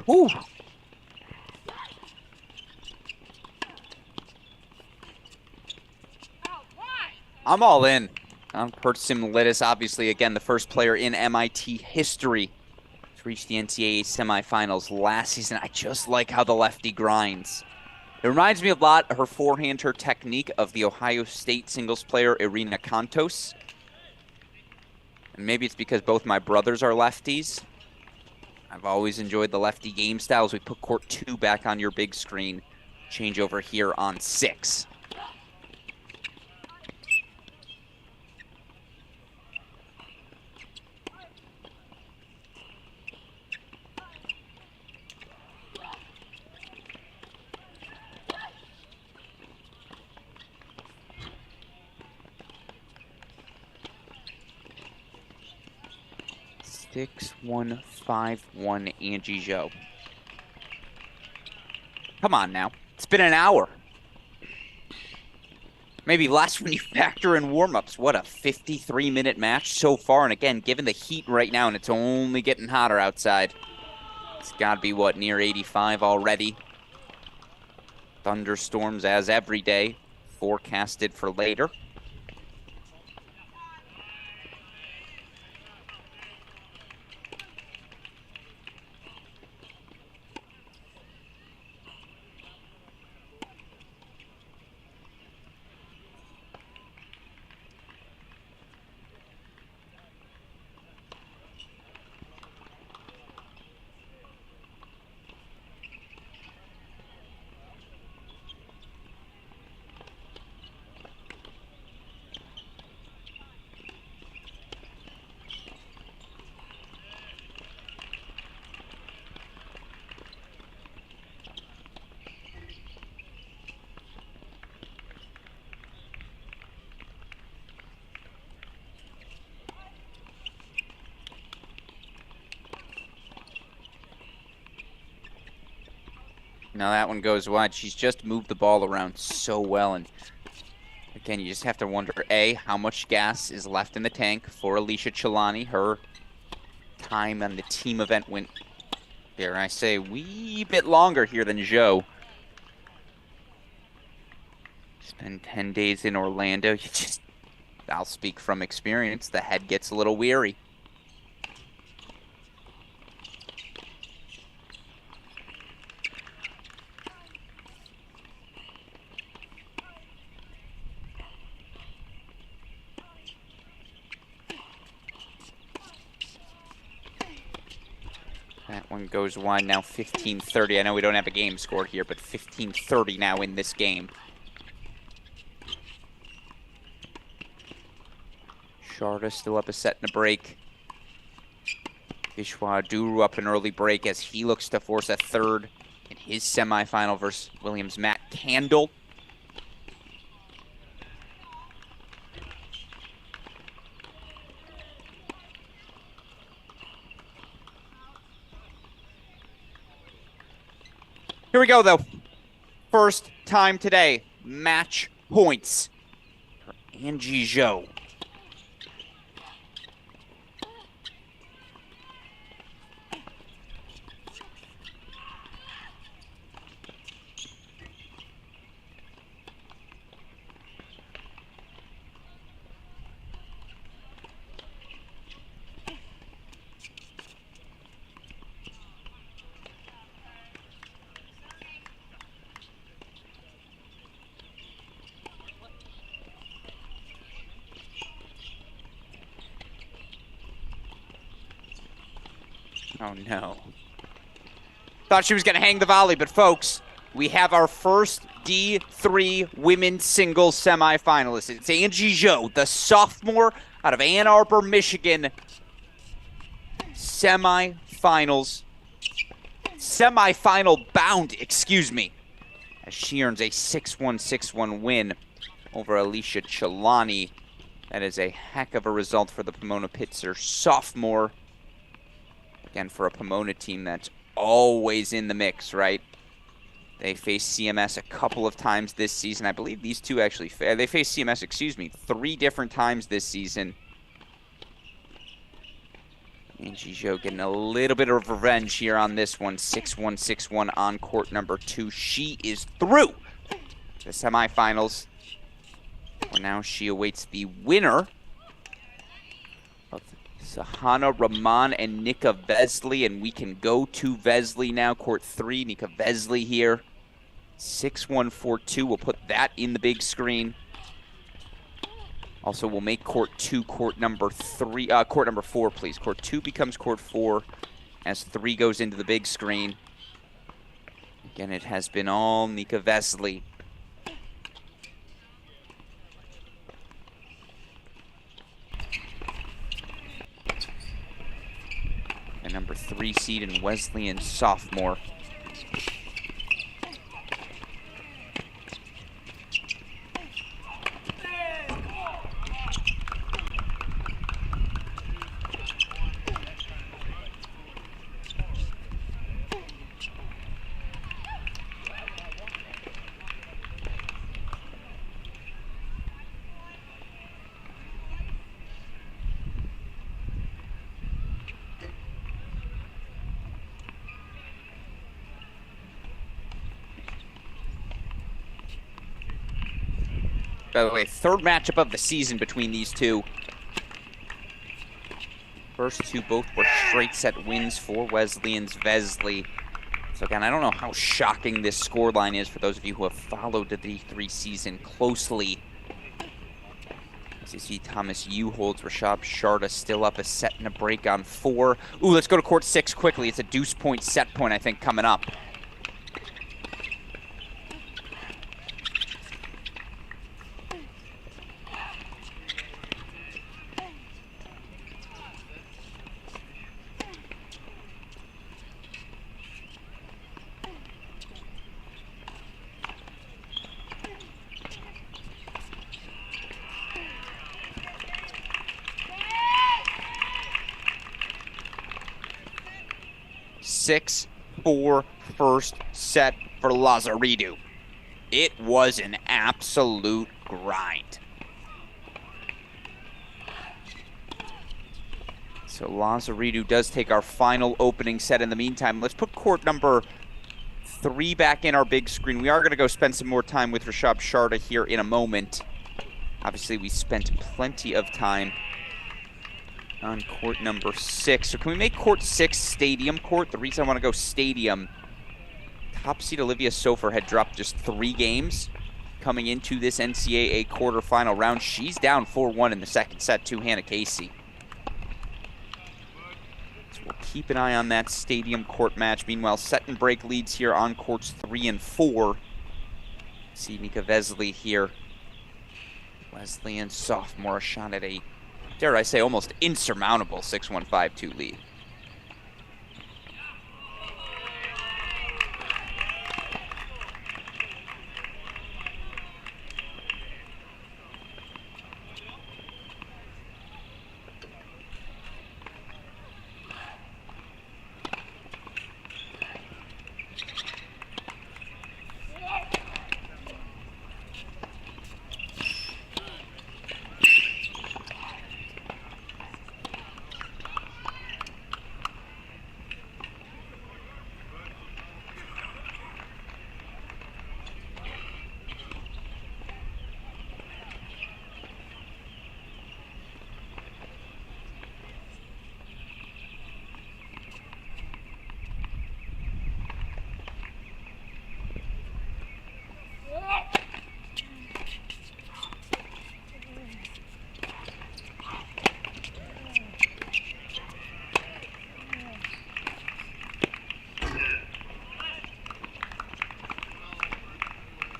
S1: Ooh. I'm all in on Kurt Simulidis. Obviously, again, the first player in MIT history to reach the NCAA semifinals last season. I just like how the lefty grinds. It reminds me a lot of her forehand, her technique of the Ohio State singles player Irina Kontos. And maybe it's because both my brothers are lefties. I've always enjoyed the lefty game styles. We put court 2 back on your big screen. Change over here on 6. Six, 1, 5, 1, Angie Zhou. Come on now. It's been an hour. Maybe less when you factor in warm-ups. What a 53-minute match so far. And again, given the heat right now, and it's only getting hotter outside, it's got to be, what, near 85 already. Thunderstorms, as every day, forecasted for later. Now that one goes wide. She's just moved the ball around so well. And again, you just have to wonder, A, how much gas is left in the tank for Alicia Chelani. Her time on the team event went, dare I say, a wee bit longer here than Zhou. Spend 10 days in Orlando. I'll speak from experience. The head gets a little weary. That one goes wide now, 15-30. I know we don't have a game scored here, but 15-30 now in this game. Sharda still up a set and a break. Vishwa Duru up an early break as he looks to force a third in his semifinal versus Williams' Matt Candle. Here we go, though. First time today, match points for Angie Zhou. Oh, no. Thought she was going to hang the volley, but folks, we have our first D3 women's singles semifinalist. It's Angie Zhou, the sophomore out of Ann Arbor, Michigan. Semifinal bound, excuse me, as she earns a 6-1, 6-1 win over Alicia Chelani. That is a heck of a result for the Pomona Pitzer sophomore. Again, for a Pomona team that's always in the mix, right? They faced CMS a couple of times this season. I believe these two actually, they faced CMS, excuse me, 3 different times this season. Angie Zhou getting a little bit of revenge here on this one. 6-1, 6-1 on court number 2. She is through the semifinals, where now she awaits the winner of Sahana Rahman and Nika Vesely, and we can go to Vesely now, court 3. Nika Vesely here, 6-1, 4-2. We'll put that in the big screen. Also, we'll make court 2 court number 3, court number 4, please. Court 2 becomes court 4 as 3 goes into the big screen. Again, it has been all Nika Vesely. And number 3 seed in Wesleyan sophomore. By the way, 3rd matchup of the season between these two. First 2 both were straight set wins for Wesleyan's Vesely. So again, I don't know how shocking this scoreline is for those of you who have followed the D3 season closely. As you see, Thomas Yu holds Rashab Sharda still up a set and a break on 4. Ooh, let's go to court 6 quickly. It's a deuce point set point, I think, coming up. 4 first set for Lazaridou. It was an absolute grind. So Lazaridou does take our final opening set. In the meantime, let's put court number 3 back in our big screen. We are going to go spend some more time with Rashab Sharda here in a moment. Obviously, we spent plenty of time on court number 6. So can we make court 6 stadium court? The reason I want to go stadium, top seed Olivia Sofer had dropped just 3 games coming into this NCAA quarterfinal round. She's down 4-1 in the second set to Hannah Casey. So we'll keep an eye on that stadium court match. Meanwhile, set and break leads here on courts 3 and 4. See Nika Vesely here. Wesleyan sophomore, a shot at a, dare I say, almost insurmountable 6-1, 5-2 lead.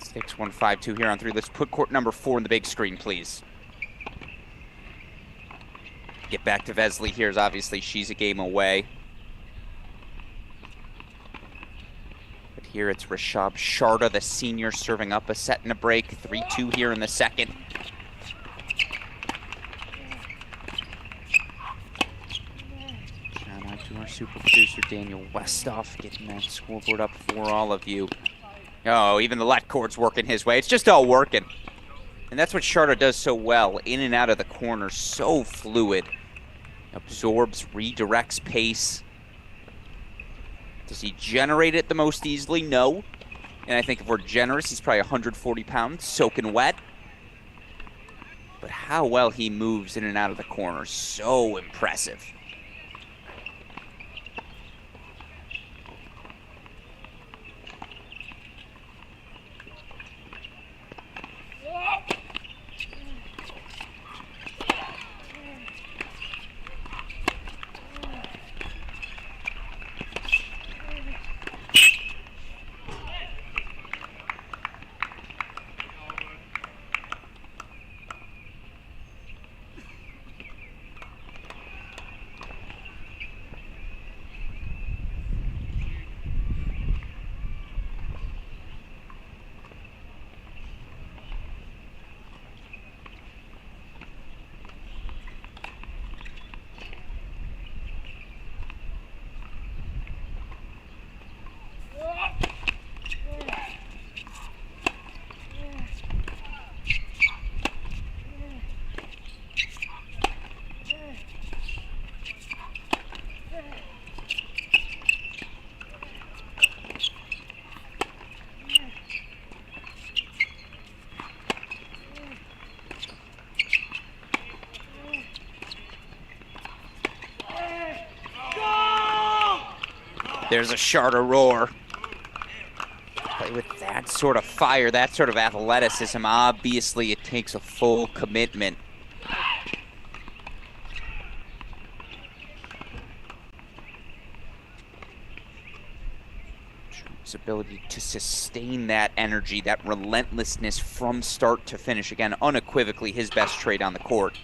S1: Six, 1, 5-2 here on 3. Let's put court number 4 in the big screen, please. Get back to Vesely here, as obviously she's a game away. But here it's Rashab Sharda, the senior, serving up a set and a break. 3-2 here in the second. Shout out to our super producer, Daniel Westoff, getting that scoreboard up for all of you. Oh, even the let court's working his way. It's just all working. And that's what Sharda does so well. In and out of the corner, so fluid. Absorbs, redirects pace. Does he generate it the most easily? No. And I think if we're generous, he's probably 140 pounds, soaking wet. But how well he moves in and out of the corner, so impressive. There's a Sharda roar. Play with that sort of fire, that sort of athleticism. Obviously, it takes a full commitment. His ability to sustain that energy, that relentlessness from start to finish. Again, unequivocally his best trade on the court.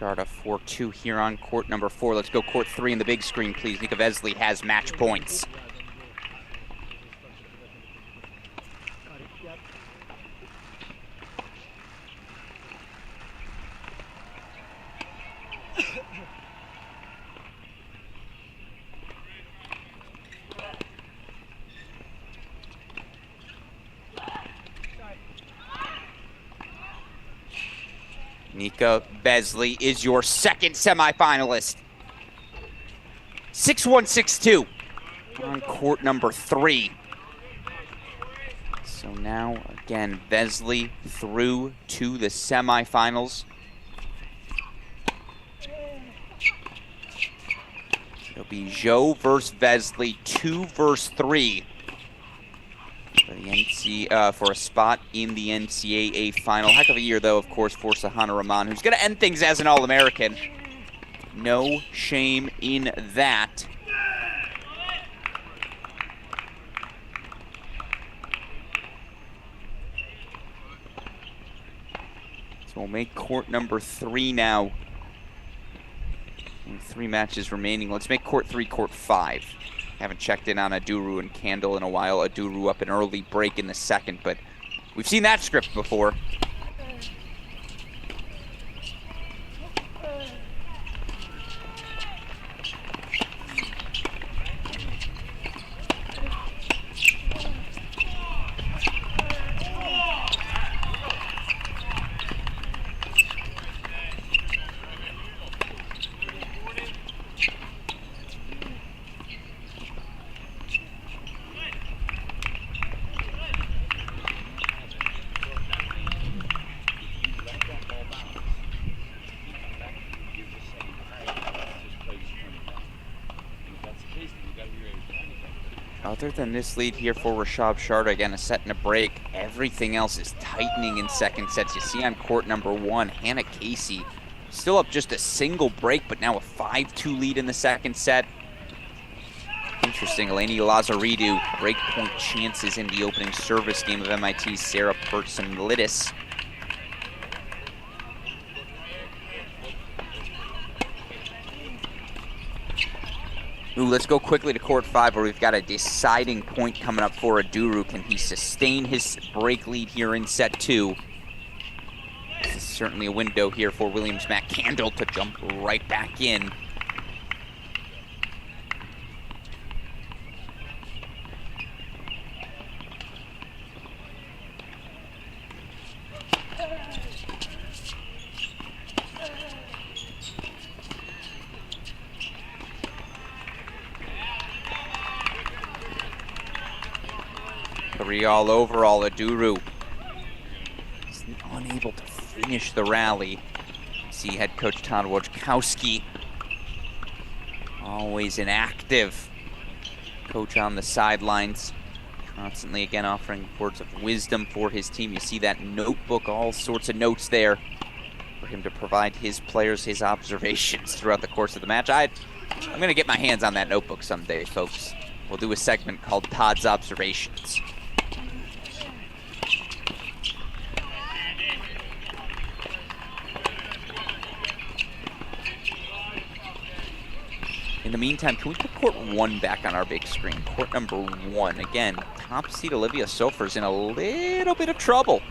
S1: Sharda 4-2 here on court number 4. Let's go court 3 in the big screen, please. Nika Vesely has match points. Nika Vesely is your second semifinalist. 6-1, 6-2 on court number 3. So now, again, Vesely through to the semifinals. It'll be Zhou versus Vesely, 2 versus 3. For a spot in the NCAA final. Heck of a year, though, of course, for Sahana Rahman, who's going to end things as an All-American. No shame in that. So we'll make court number 3 now. And 3 matches remaining. Let's make court 3, court 5. Haven't checked in on Aduru and Candle in a while. Aduru up an early break in the second, but we've seen that script before. Other than this lead here for Rashab Sharda, again, a set and a break, everything else is tightening in second sets. You see on court number 1, Hannah Casey still up just a single break, but now a 5-2 lead in the second set. Interesting, Eleni Lazaridou, breakpoint chances in the opening service game of MIT's Sarah Pertson-Littis. Ooh, let's go quickly to court 5, where we've got a deciding point coming up for Aduru. Can he sustain his break lead here in set 2? This is certainly a window here for Williams McCandle to jump right back in. All over all Aduru. He's unable to finish the rally. See head coach Todd Wojtkowski, always an active coach on the sidelines, constantly again offering words of wisdom for his team. You see that notebook, all sorts of notes there for him to provide his players his observations throughout the course of the match. I'm going to get my hands on that notebook someday, folks. We'll do a segment called Todd's Observations. In the meantime, can we put court 1 back on our big screen? Court number 1. Again, top seed Olivia Sofer's in a little bit of trouble.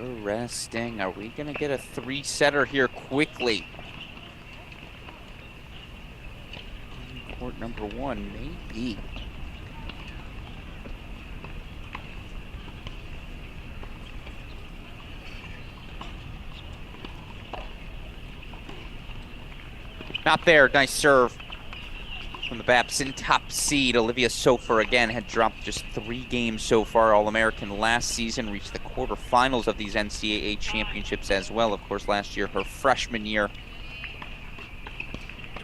S1: Interesting. Are we going to get a three-setter here quickly? Court number one, maybe. Not there. Nice serve from the Babson top seed. Olivia Sofer again had dropped just 3 games so far. All-American last season, reached the quarterfinals of these NCAA championships as well. Of course, last year, her freshman year,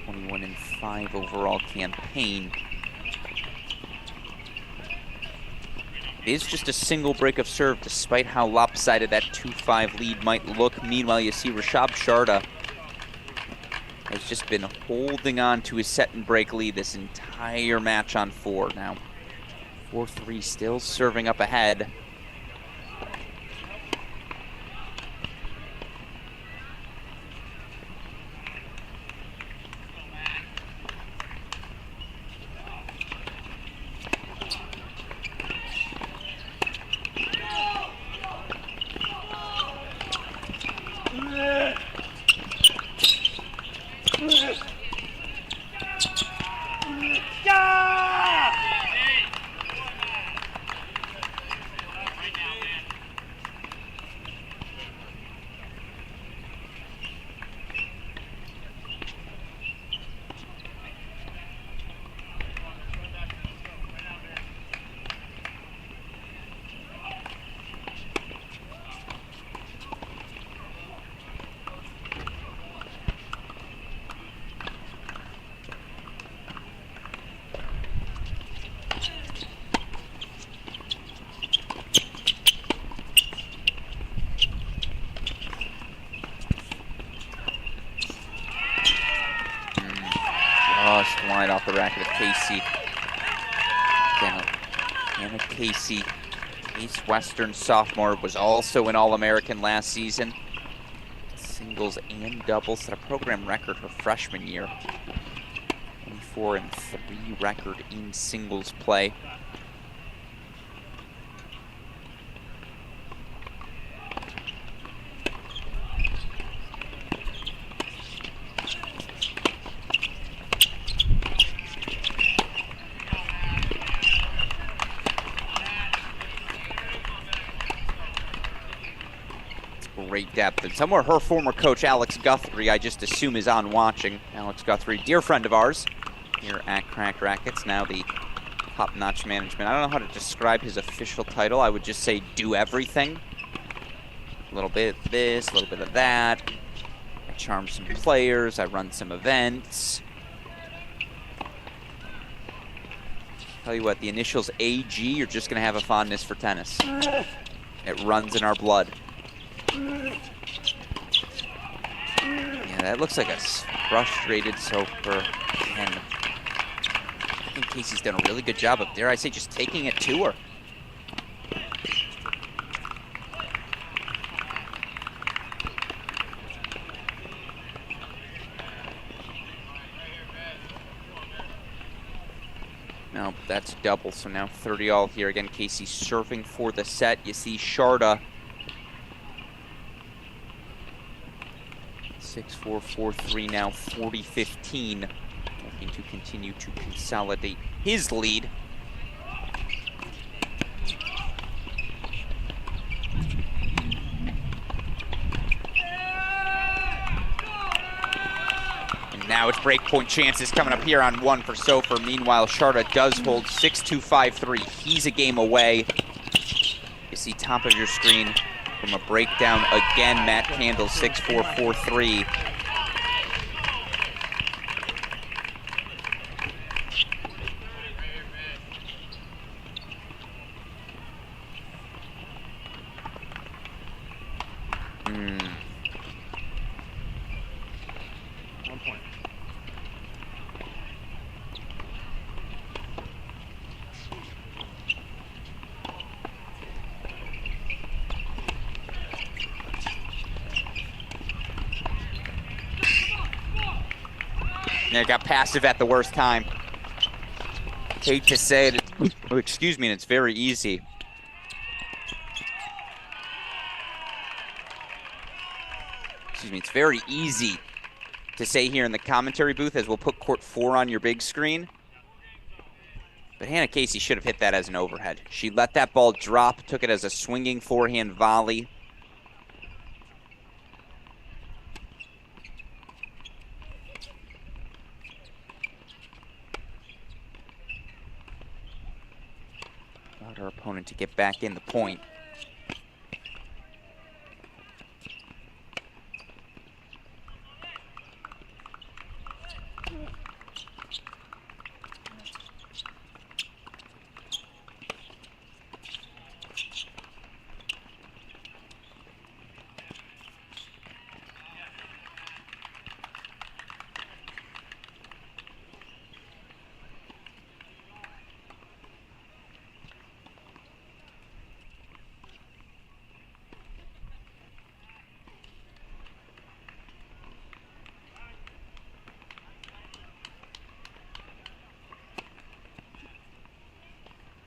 S1: 21-5 overall campaign. It is just a single break of serve, despite how lopsided that 2-5 lead might look. Meanwhile, you see Rashab Sharda has just been holding on to his set and break lead this entire match on 4 now. 4-3, still serving up ahead. Just wide off the racket of Casey. Anna Casey, Case Western sophomore, was also an All-American last season. Singles and doubles, set a program record her freshman year. 24-3 record in singles play. Great depth, and somewhere her former coach Alex Guthrie, I just assume, is on watching. Alex Guthrie, dear friend of ours here at Cracked Racquets, now the top-notch management. I don't know how to describe his official title. I would just say do everything. A little bit of this, a little bit of that. I charm some players, I run some events. Tell you what, the initials AG, you're just gonna have a fondness for tennis. It runs in our blood. Yeah, that looks like a frustrated Sofer. And I think Casey's done a really good job of, dare I say, just taking it to her. No, that's double, so now 30-all here. Again, Casey serving for the set. You see Sharda 6-4, 4-3 now, 40-15. Looking to continue to consolidate his lead. And now it's breakpoint chances coming up here on 1 for Sofer. Meanwhile, Sharda does hold 6-2, 5-3. He's a game away. You see top of your screen. From a breakdown again, Matt Candle, 6-4, 4-3. Yeah, got passive at the worst time. Hate to say it. Excuse me, and it's very easy. excuse me, it's very easy to say here in the commentary booth as we'll put court 4 on your big screen. But Hannah Casey should have hit that as an overhead. She let that ball drop, took it as a swinging forehand volley. Allowed her opponent to get back in the point.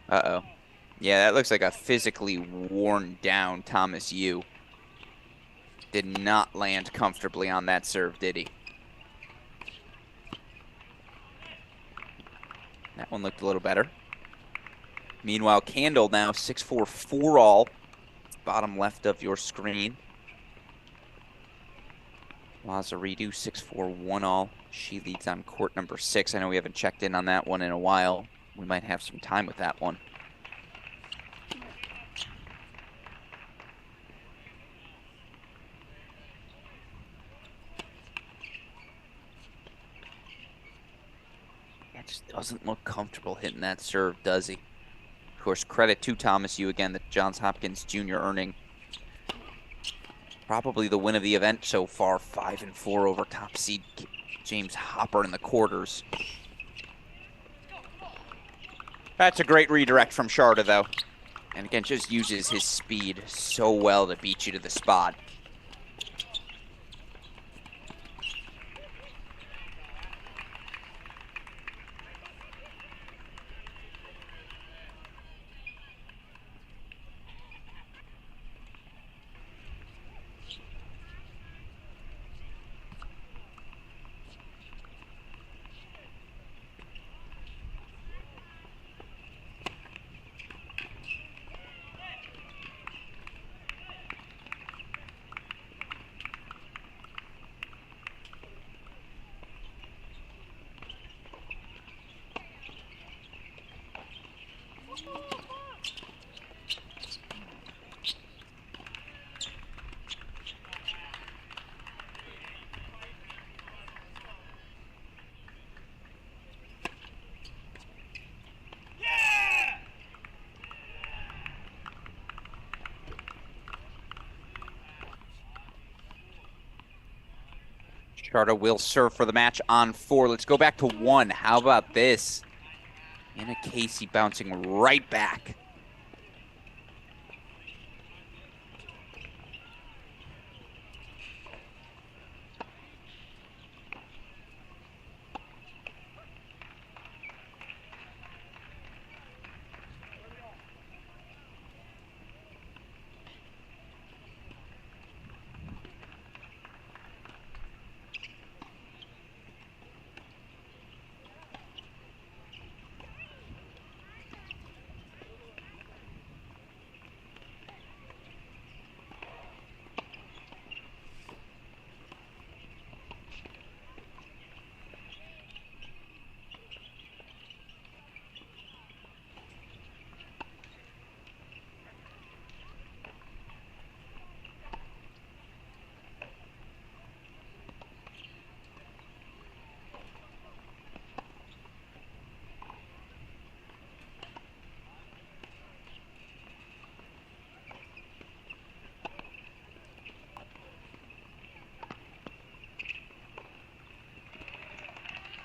S1: Uh-oh. Yeah, that looks like a physically worn down Thomas Yu. Did not land comfortably on that serve, did he? That one looked a little better. Meanwhile, Candle now 6-4, 4-all. Bottom left of your screen. Lazaridou 6-4, 1-all. She leads on court number 6. I know we haven't checked in on that one in a while. We might have some time with that one. It just doesn't look comfortable hitting that serve, does he? Of course, credit to Thomas Yu again, the Johns Hopkins Jr. earning probably the win of the event so far, 5-4 over top seed James Hopper in the quarters. That's a great redirect from Sharda, though. And again, just uses his speed so well to beat you to the spot. Sharda will serve for the match on 4. Let's go back to 1. How about this? Anna Casey bouncing right back.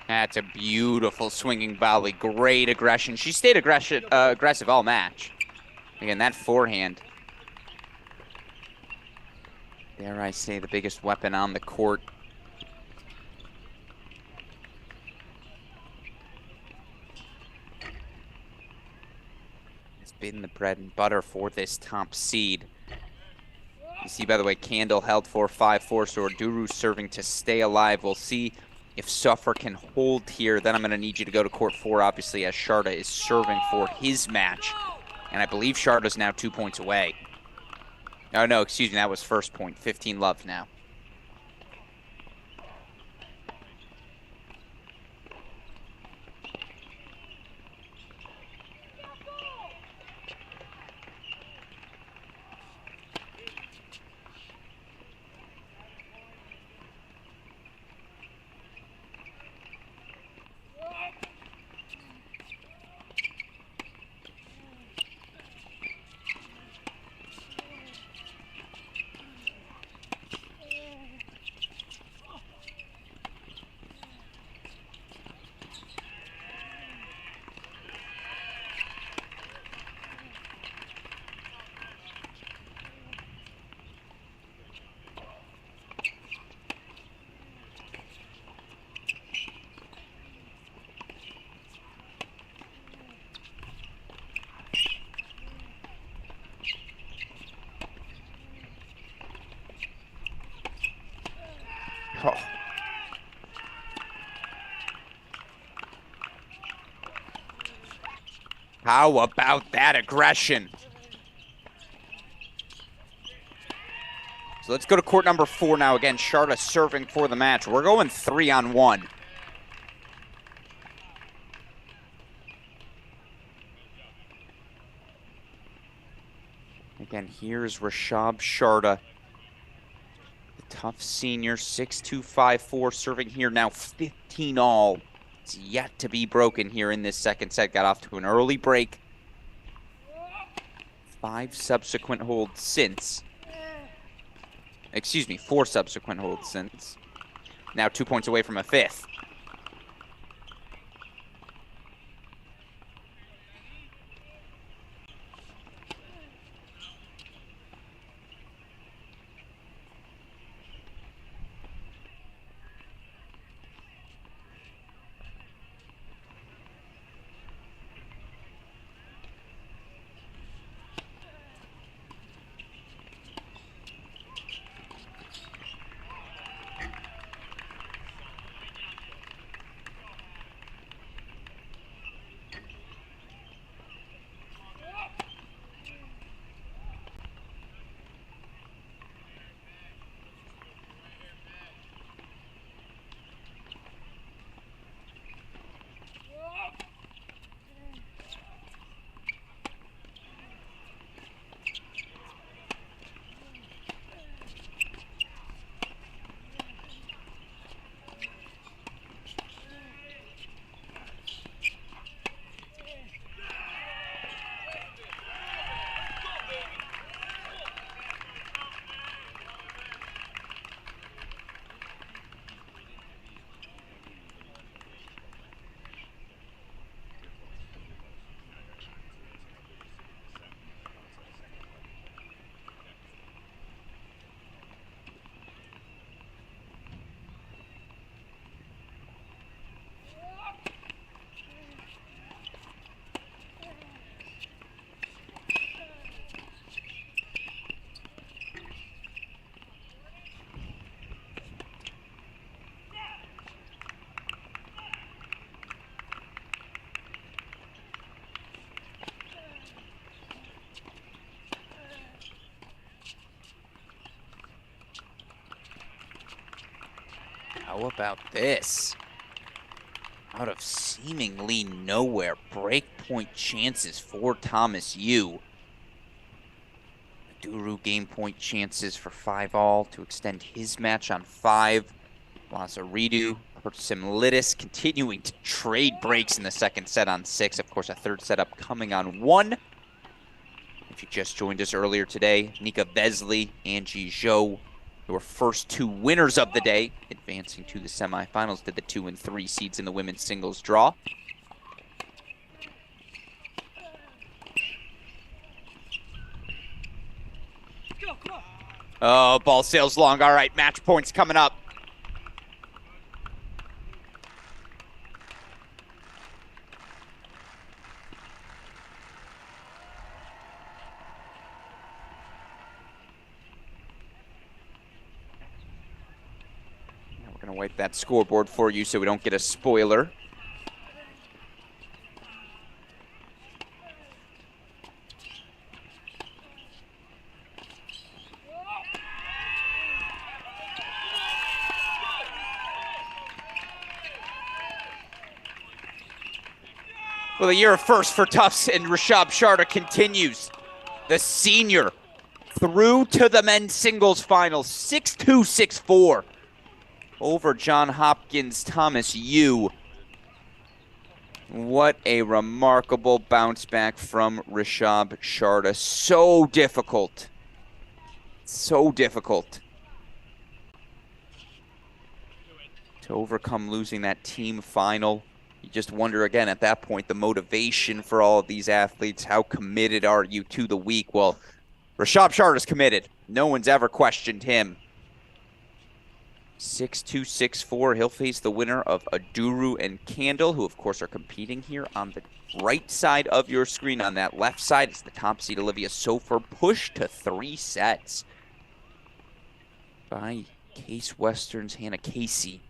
S1: That's a beautiful swinging volley. Great aggression. She stayed aggressive all match. Again, that forehand. Dare I say the biggest weapon on the court. It's been the bread and butter for this top seed. You see, by the way, Candle held for 5-4, so Duru serving to stay alive. We'll see if Suffer can hold here. Then I'm going to need you to go to court 4, obviously, as Sharda is serving for his match. And I believe Sharda's now 2 points away. Oh, no, excuse me, that was first point. 15 love now. Oh. How about that aggression? So let's go to court number 4 now. Again, Sharda serving for the match. We're going 3-on-1. Again, here's Rashab Sharda, the tough senior, 6'2", 5'4", serving here now 15 all. It's yet to be broken here in this second set. Got off to an early break. 5 subsequent holds since. Excuse me, 4 subsequent holds since. Now 2 points away from a 5th. How about this? Out of seemingly nowhere, breakpoint chances for Thomas Yu. Duru game point chances for 5 all to extend his match on 5. Lazaridu, Simlitis continuing to trade breaks in the second set on 6. Of course, a third setup coming on 1. If you just joined us earlier today, Nika Vesley, Angie Zhou, who were first 2 winners of the day, advancing to the semifinals, did the 2 and 3 seeds in the women's singles draw. Oh, ball sails long. All right, match points coming up. Going to wipe that scoreboard for you so we don't get a spoiler. Well, the year of first for Tufts and Rashab Sharda continues. The senior through to the men's singles final, 6-2, 6-4 over John Hopkins Thomas U. What a remarkable bounce back from Rashab Sharda. So difficult. So difficult to overcome losing that team final. You just wonder again at that point, the motivation for all of these athletes. How committed are you to the week? Well, Rashab Sharda is committed. No one's ever questioned him. 6-2, 6-4. He'll face the winner of Aduru and Candle, who of course are competing here on the right side of your screen. On that left side is the top seed Olivia Sofer, pushed to 3 sets by Case Western's Hannah Casey.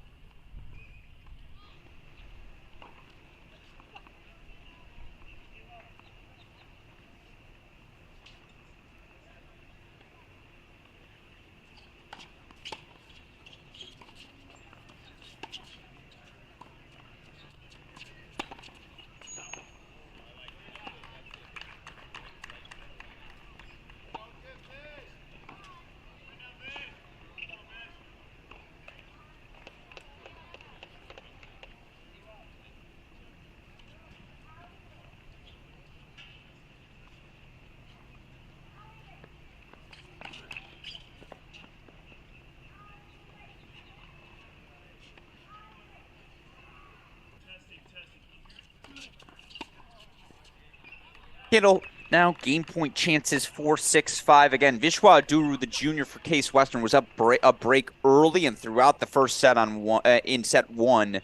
S1: Kittle now game point chances 4-6-5. Again, Vishwa Aduru, the junior for Case Western, was up a break early and throughout the first set in set 1.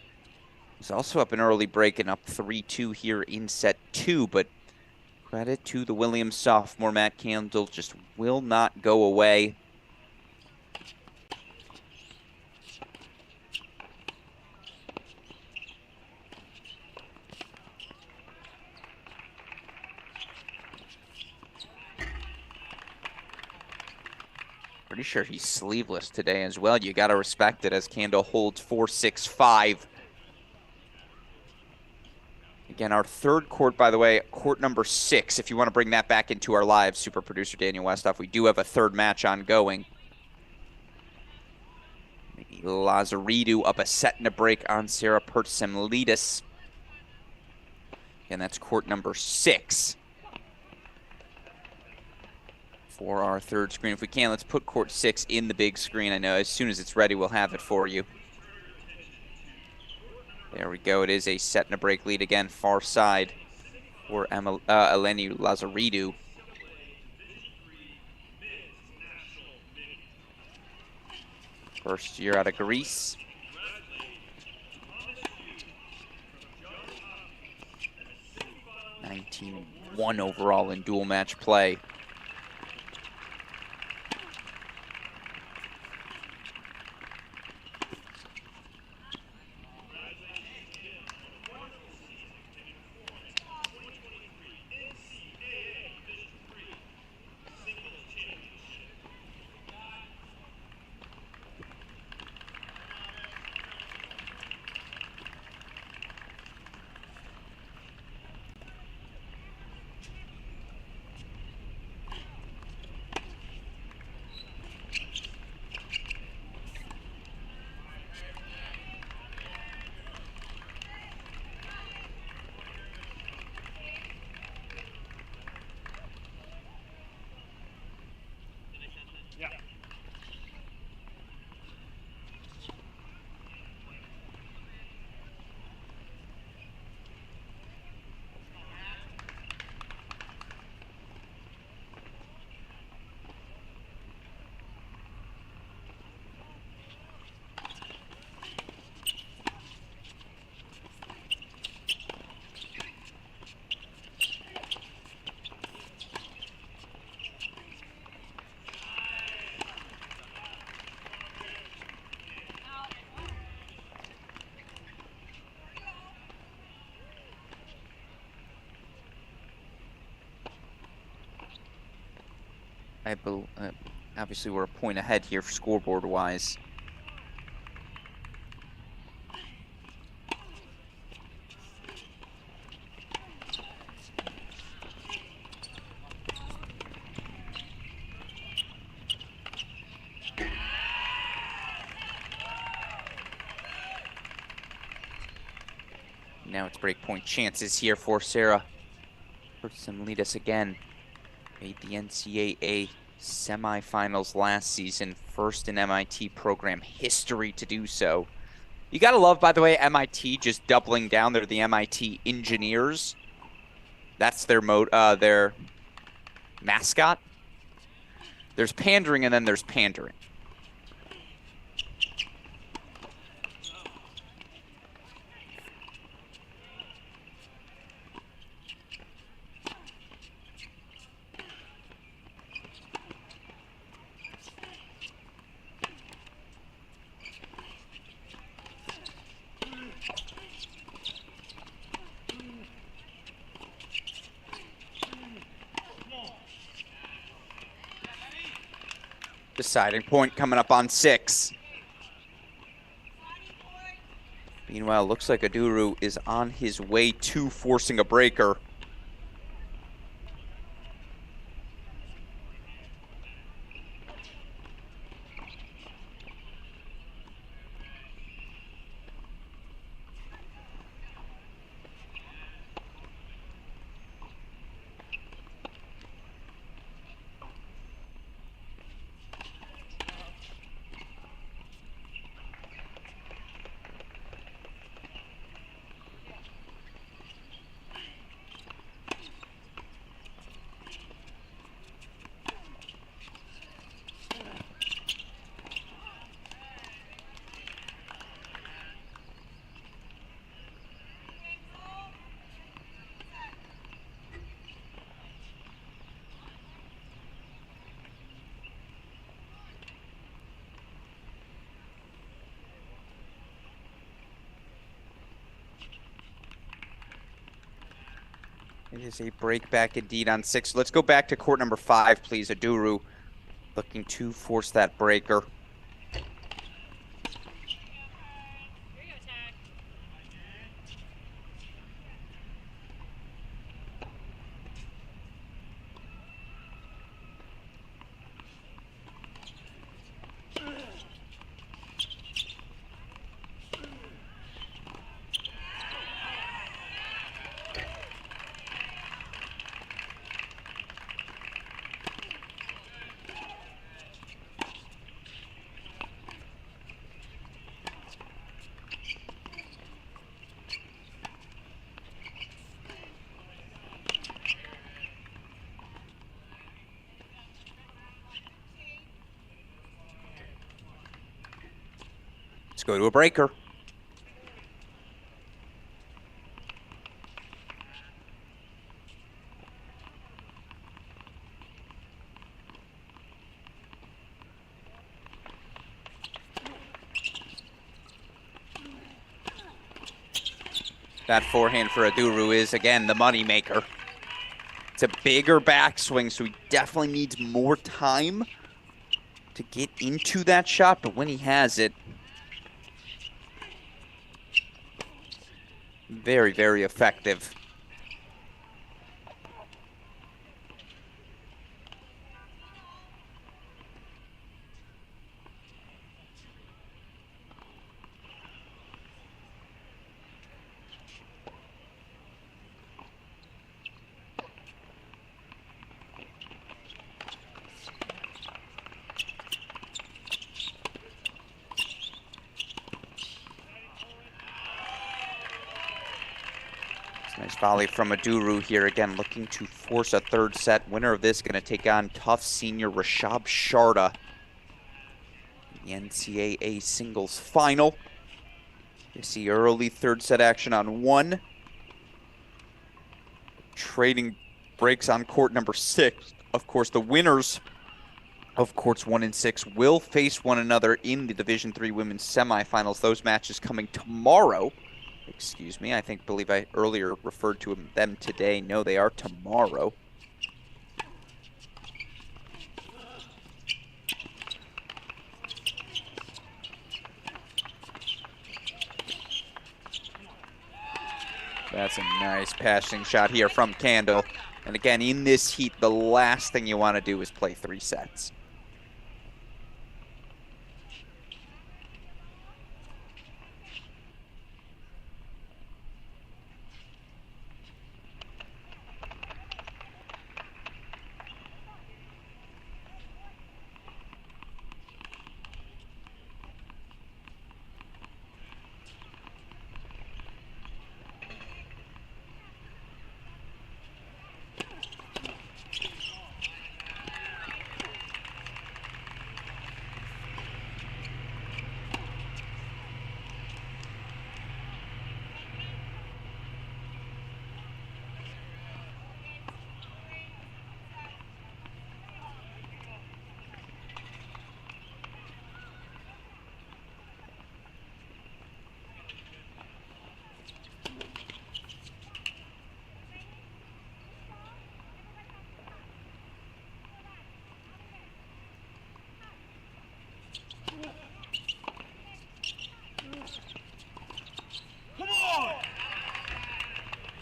S1: Was also up an early break and up 3-2 here in set 2. But credit to the Williams sophomore, Matt Candle, just will not go away. Pretty sure he's sleeveless today as well. You got to respect it as Candle holds 4-6-5. Again, our third court, by the way, court number 6. If you want to bring that back into our live, super producer Daniel Westhoff, we do have a third match ongoing. Maybe Lazaridou up a set and a break on Sarah Pertsemlidis. And that's court number 6. For our third screen. If we can, let's put court 6 in the big screen. I know as soon as it's ready, we'll have it for you. There we go. It is a set and a break lead again, far side for Eleni Lazaridou. First year out of Greece. (19-1) overall in dual match play. Obviously we're a point ahead here scoreboard-wise. Now it's breakpoint chances here for Sarah Hertzimlides again. Made the NCAA semifinals last season, first in MIT program history to do so. You gotta love, by the way, MIT just doubling down. They're the MIT Engineers. That's their their mascot. There's pandering and then there's pandering. Deciding point coming up on 6. Meanwhile, looks like Aduru is on his way to forcing a breaker. It is a break back indeed on 6. Let's go back to court number 5, please. Aduru looking to force that breaker. Let's go to a breaker. That forehand for Aduru is, again, the money maker. It's a bigger backswing, so he definitely needs more time to get into that shot, but when he has it, very, very effective. Nice volley from Aduru here, again, looking to force a third set. Winner of this going to take on tough senior Rashab Sharda. The NCAA singles final. You see early third set action on 1. Trading breaks on court number 6. Of course, the winners of courts 1 and 6 will face one another in the Division III women's semifinals. Those matches coming tomorrow. Excuse me, believe I earlier referred to them today. No, they are tomorrow. That's a nice passing shot here from Candle. And again, in this heat, the last thing you want to do is play 3 sets.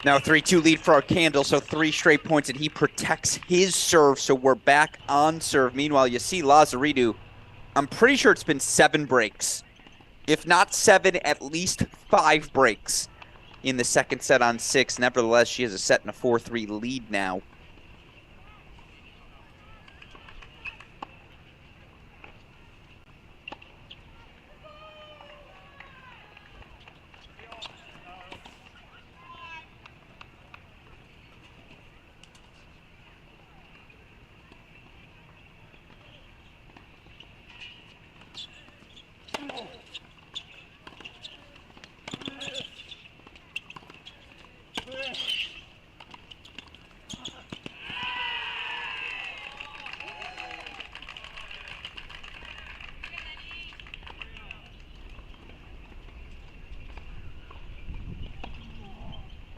S1: Now 3-2 lead for our Candle, so 3 straight points, and he protects his serve, so we're back on serve. Meanwhile, you see Lazaridou, I'm pretty sure it's been 7 breaks. If not 7, at least 5 breaks in the second set on 6. Nevertheless, she has a set and a 4-3 lead now.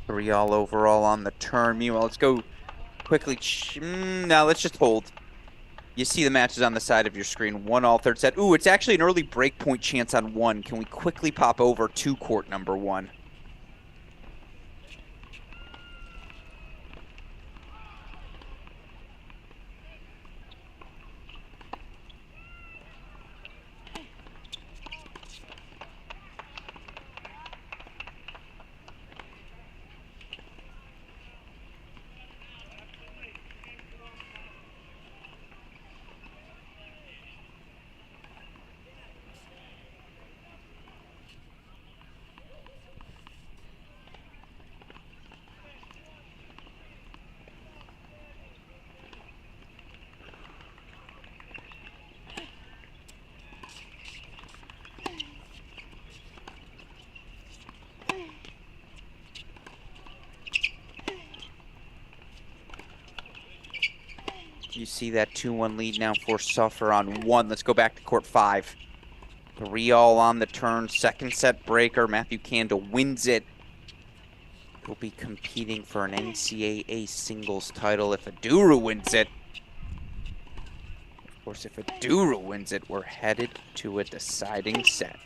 S1: Three all overall on the turn. Meanwhile, let's go quickly. Now let's just hold. You see the matches on the side of your screen. 1 all third set. Ooh, it's actually an early break point chance on 1. Can we quickly pop over to court number 1? You see that 2-1 lead now for Suffer on 1. Let's go back to court 5. 3 all on the turn. Second set breaker. Matthew Candle wins it. He'll be competing for an NCAA singles title if Aduru wins it. Of course, if Aduru wins it, we're headed to a deciding set.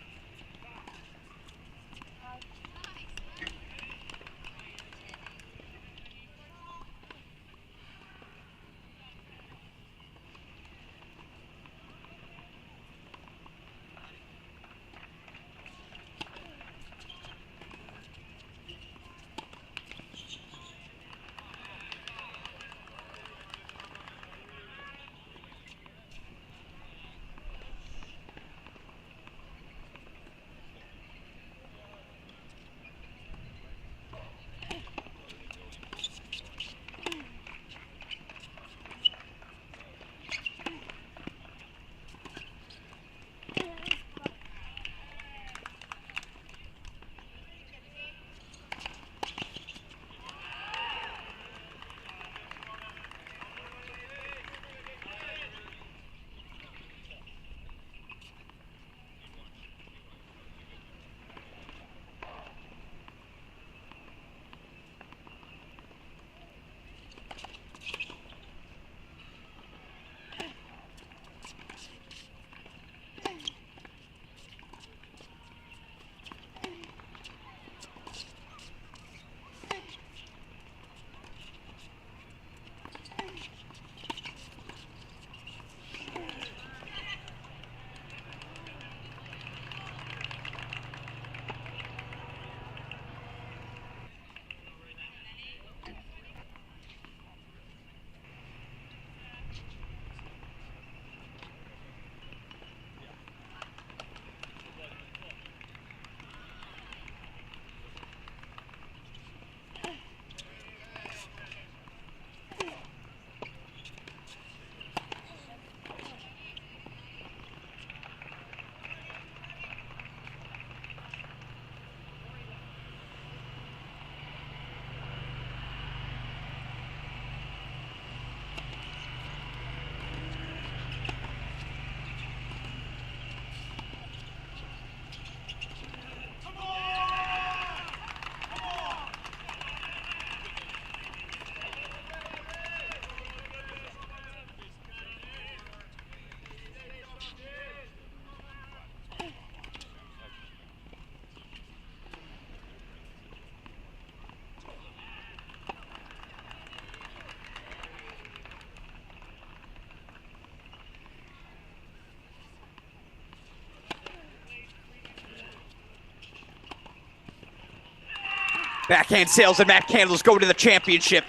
S1: Backhand sails and Matt Candles go to the championship.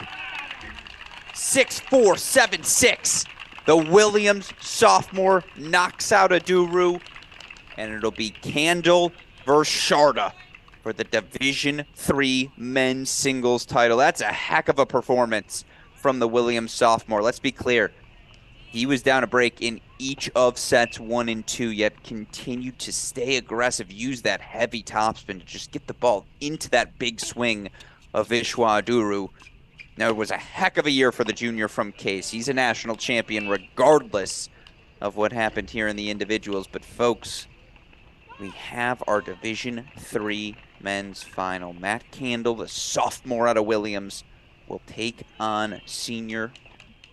S1: 6-4, 7-6. The Williams sophomore knocks out Aduru, and it'll be Candle versus Sharda for the Division III men's singles title. That's a heck of a performance from the Williams sophomore. Let's be clear. He was down a break in each of sets 1 and 2, yet continued to stay aggressive, use that heavy topspin to just get the ball into that big swing of Vishwa Aduru. Now, it was a heck of a year for the junior from Case. He's a national champion regardless of what happened here in the individuals. But, folks, we have our Division III men's final. Matt Candle, the sophomore out of Williams, will take on senior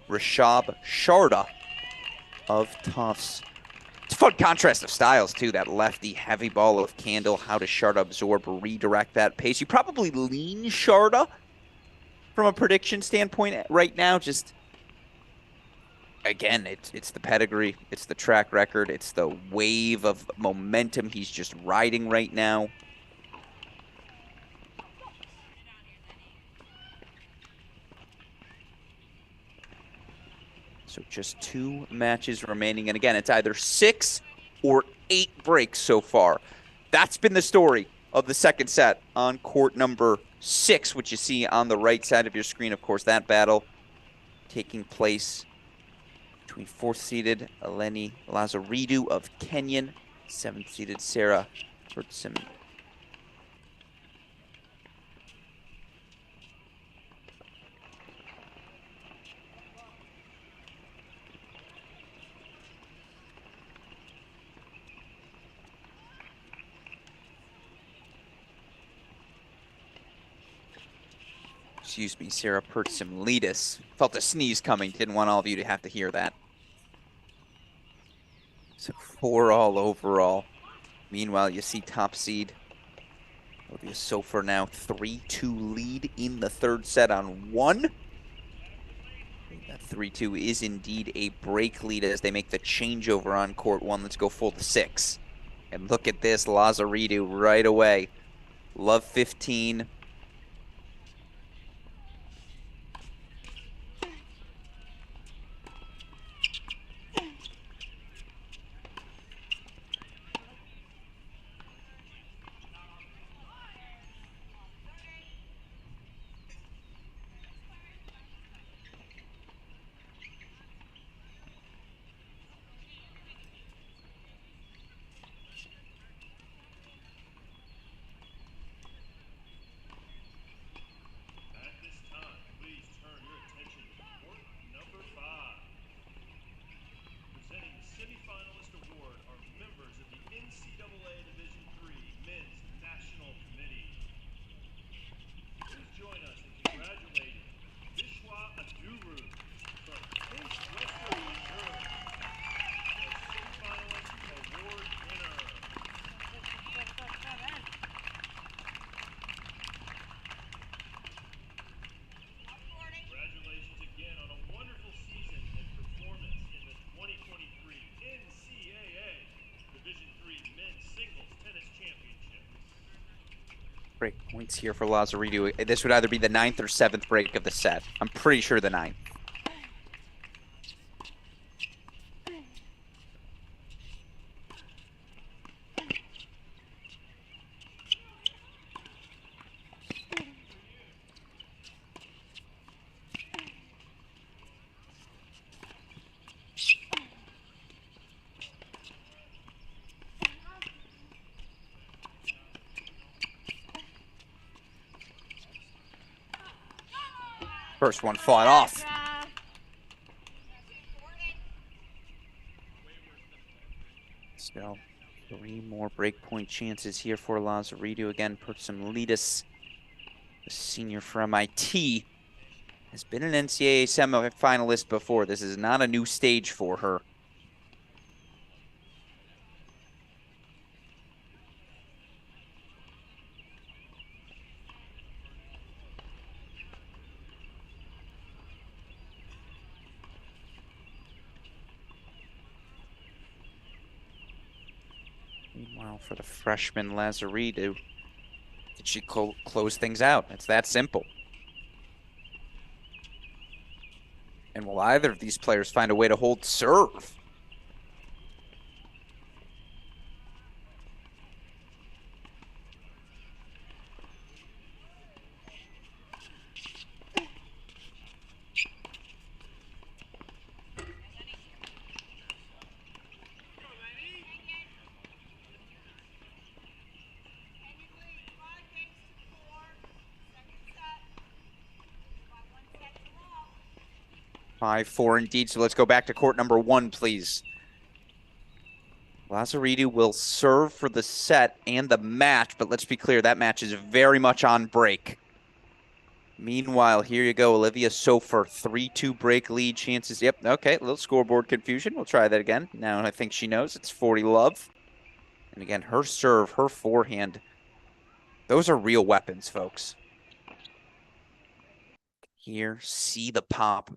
S1: Rishab Sharda of Tufts. It's a fun contrast of styles, too. That lefty heavy ball of Candle. How does Sharda absorb, redirect that pace? You probably lean Sharda from a prediction standpoint right now. Just, again, it's the pedigree. It's the track record. It's the wave of momentum he's just riding right now. So just 2 matches remaining. And again, it's either 6 or 8 breaks so far. That's been the story of the second set on court number 6, which you see on the right side of your screen. Of course, that battle taking place between 4th-seeded Eleni Lazaridou of Kenyan, 7th-seeded Sarah Hertzim. Excuse me, Sarah Pertsimlidis. Felt a sneeze coming. Didn't want all of you to have to hear that. So 4-all overall. Meanwhile, you see top seed Olivia Sofer now 3-2 lead in the third set on 1. That 3-2 is indeed a break lead as they make the changeover on court 1. Let's go full to 6. And look at this, Lazaridou right away. Love 15.
S2: Semifinalist award are members of the NCAA Division III Men's National Committee. Please join us in congratulating Vishwa Aduru from Case Western Missouri as semifinalist award winner. Congratulations again on a wonderful season and performance in the 2023 NCAA Division III Men's Singles Tennis Championship.
S1: Break points here for Lazaridou. This would either be the 9th or 7th break of the set. I'm pretty sure the 9th. First one fought off. Still 3 more breakpoint chances here for Lazaridou. Again, Pertsimlidis, the senior from MIT, has been an NCAA semifinalist before. This is not a new stage for her. Meanwhile, for the freshman Lazaridou, She close things out. It's that simple. And will either of these players find a way to hold serve? Five, four indeed. So let's go back to court number one, please. Lazaridou will serve for the set and the match, but let's be clear, that match is very much on break. Meanwhile, here you go, Olivia Sofer, 3-2 break lead chances. Yep, okay, a little scoreboard confusion. We'll try that again. Now I think she knows it's 40 love. And again, her serve, her forehand, those are real weapons, folks. Here, see the pop.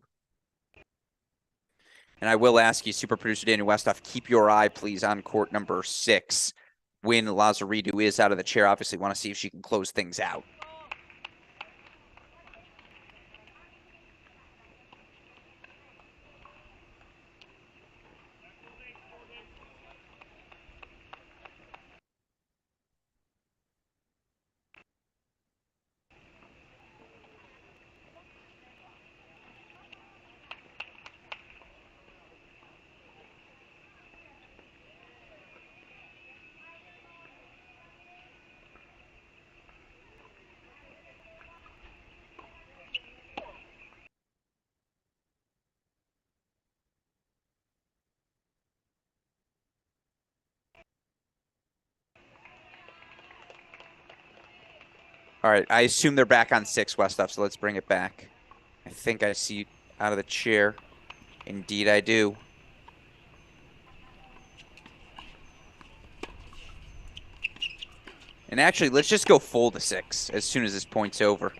S1: And I will ask you, super producer Daniel Westoff, keep your eye, please, on court number 6. When Lazaridou is out of the chair, obviously want to see if she can close things out. All right, I assume they're back on 6, Westoff, so let's bring it back. I think I see out of the chair. Indeed, I do. And actually, let's just go full to 6 as soon as this point's over.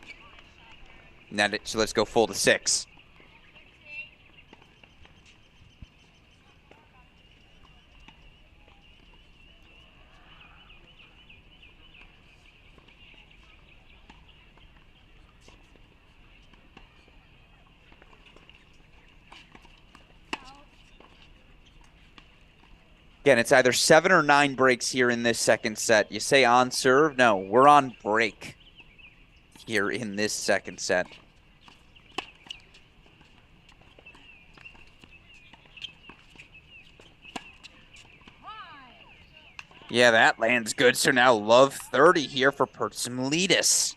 S1: So let's go full to 6. Again, it's either 7 or 9 breaks here in this second set. You say on serve? No, we're on break here in this second set. Yeah, that lands good. So now love 30 here for Persimilidis.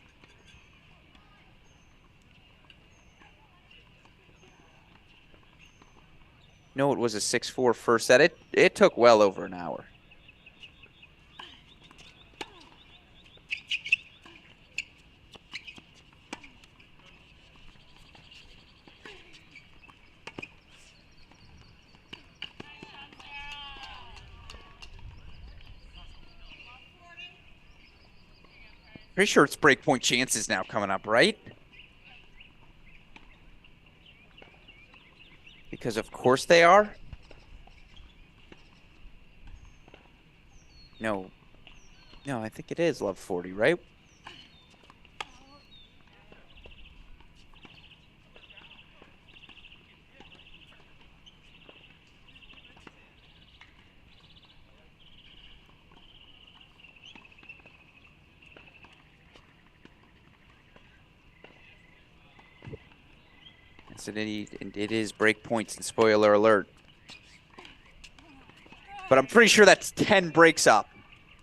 S1: No, it was a 6-4 first set. It took well over an hour. Pretty sure it's breakpoint chances now coming up, right? Because of course they are. No, I think it is love 40, right? Yes, it is break points and spoiler alert. But I'm pretty sure that's 10 breaks up.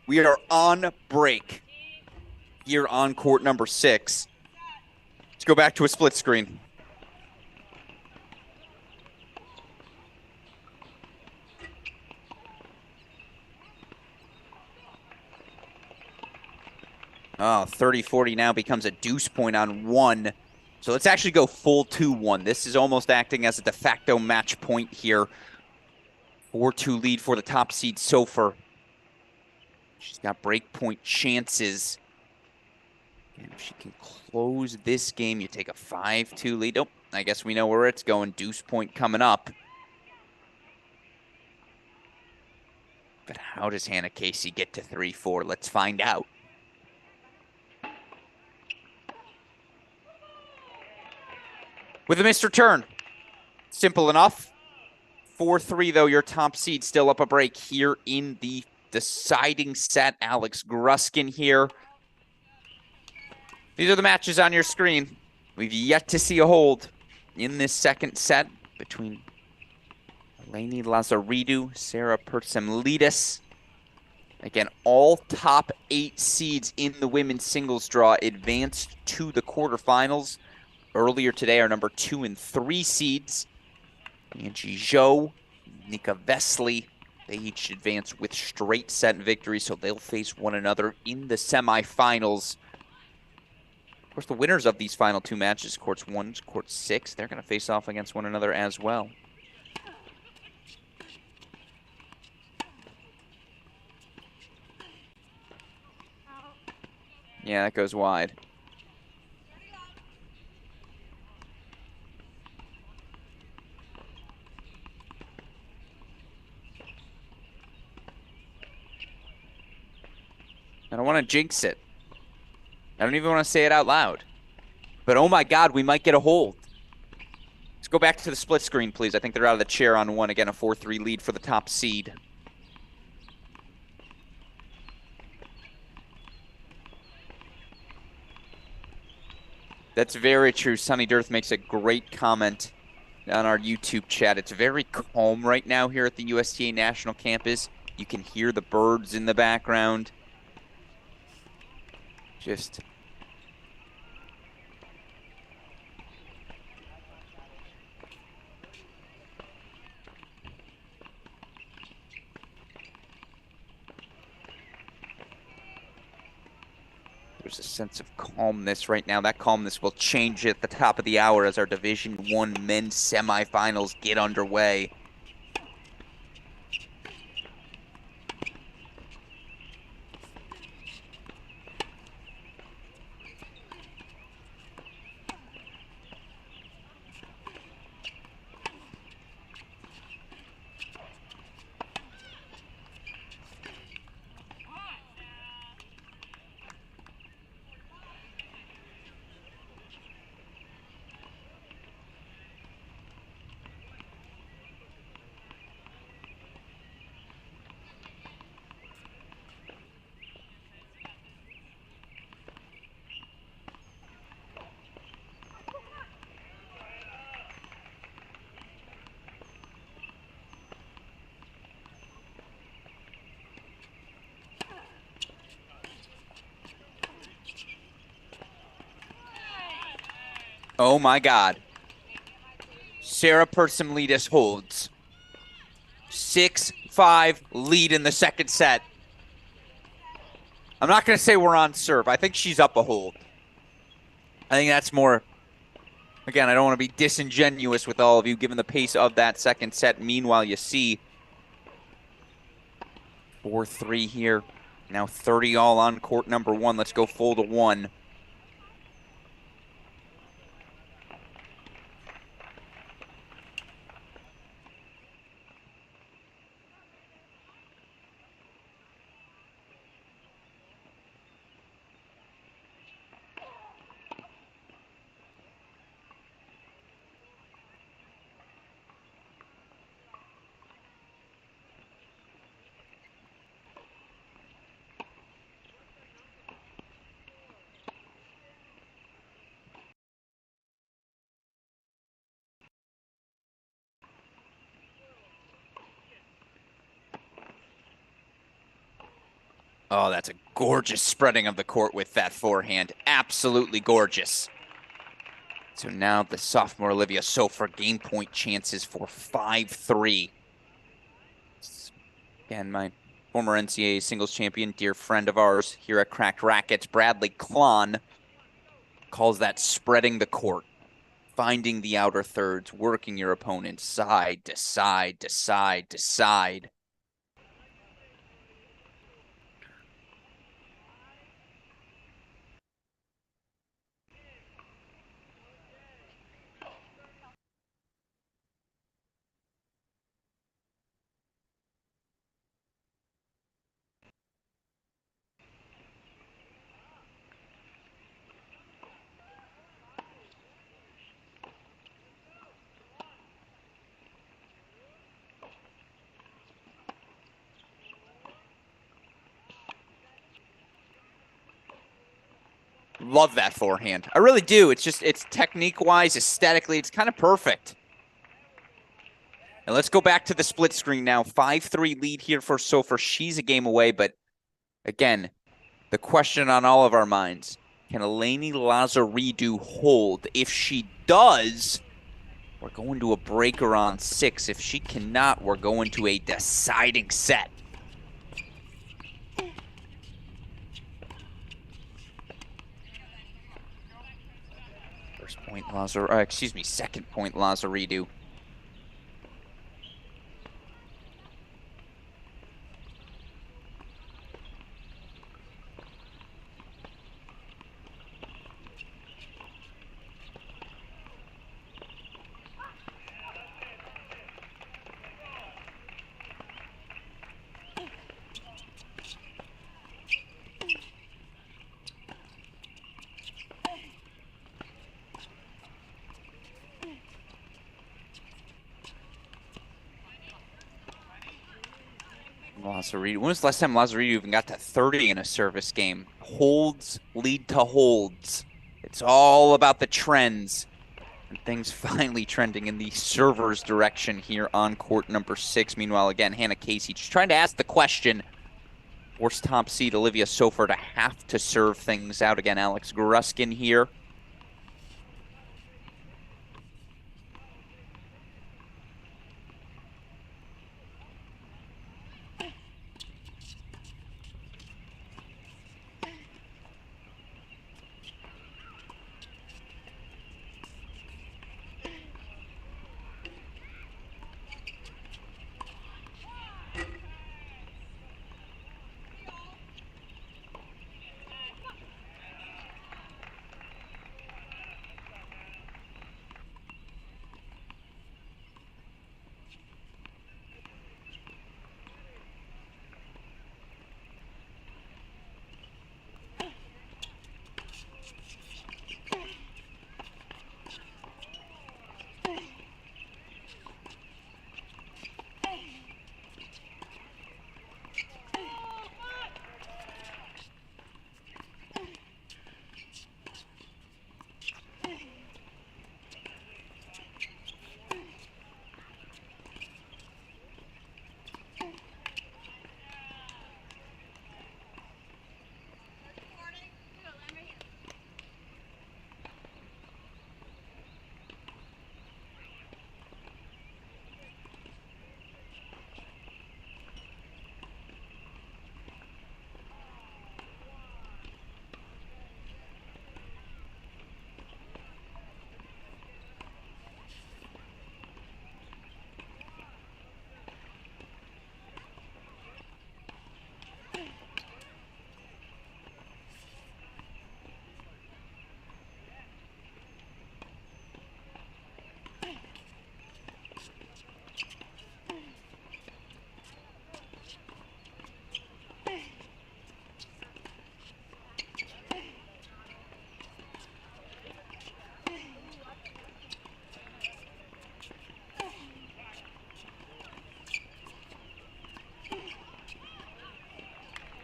S1: We are on break here on court number 6. Let's go back to a split screen. Oh, 30-40 now becomes a deuce point on 1. So let's actually go full 2-1. This is almost acting as a de facto match point here. 4-2 lead for the top seed Sofer. She's got breakpoint chances. And if she can close this game, you take a 5-2 lead. Oh, I guess we know where it's going. Deuce point coming up. But how does Hannah Casey get to 3-4? Let's find out. with a missed return. Simple enough. 4-3, though, your top seed still up a break here in the deciding set. Alex Gruskin here. These are the matches on your screen. We've yet to see a hold in this second set between Eleni Lazaridou, Sarah Pertsimlidis. Again, all top 8 seeds in the women's singles draw advanced to the quarterfinals. Earlier today, our number 2 and 3 seeds, Angie Zhou, Nika Vesely, they each advance with straight set victories, so they'll face one another in the semifinals. Of course, the winners of these final 2 matches, courts 1, court 6, they're going to face off against one another as well. Yeah, that goes wide. I don't want to jinx it. I don't even want to say it out loud. But oh my God, we might get a hold. Let's go back to the split screen, please. I think they're out of the chair on 1. Again, a 4-3 lead for the top seed. That's very true. Sunny Dearth makes a great comment on our YouTube chat. It's very calm right now here at the USTA National Campus. You can hear the birds in the background. Just there's a sense of calmness right now. That calmness will change at the top of the hour as our Division I men's semifinals get underway. Oh my God. Sarah Pertsimlidis holds. 6-5 lead in the second set. I'm not going to say we're on serve. I think she's up a hold. I think that's more, again, I don't want to be disingenuous with all of you given the pace of that second set. Meanwhile, you see 4-3 here. Now 30 all on court number 1. Let's go full to 1. Oh, that's a gorgeous spreading of the court with that forehand. Absolutely gorgeous. So now the sophomore Olivia Sofer game point chances for 5-3. Again, my former NCAA singles champion, dear friend of ours here at Cracked Rackets, Bradley Klon, calls that spreading the court, finding the outer thirds, working your opponent side to side to side to side. love that forehand. I really do. It's just, it's technique-wise, aesthetically, it's kind of perfect. And let's go back to the split screen now. 5-3 lead here for Sofer. She's a game away, but again, the question on all of our minds, can Eleni Lazaridou hold? If she does, we're going to a breaker on 6. If she cannot, we're going to a deciding set. First point, second point, Lazaridou. Lazaridou. When was the last time Lazaridou even got to 30 in a service game? Holds lead to holds. It's all about the trends. And things finally trending in the server's direction here on court number 6. Meanwhile, again, Hannah Casey just trying to ask the question. Force top seed Olivia Sofer to have to serve things out. Again, Alex Gruskin here.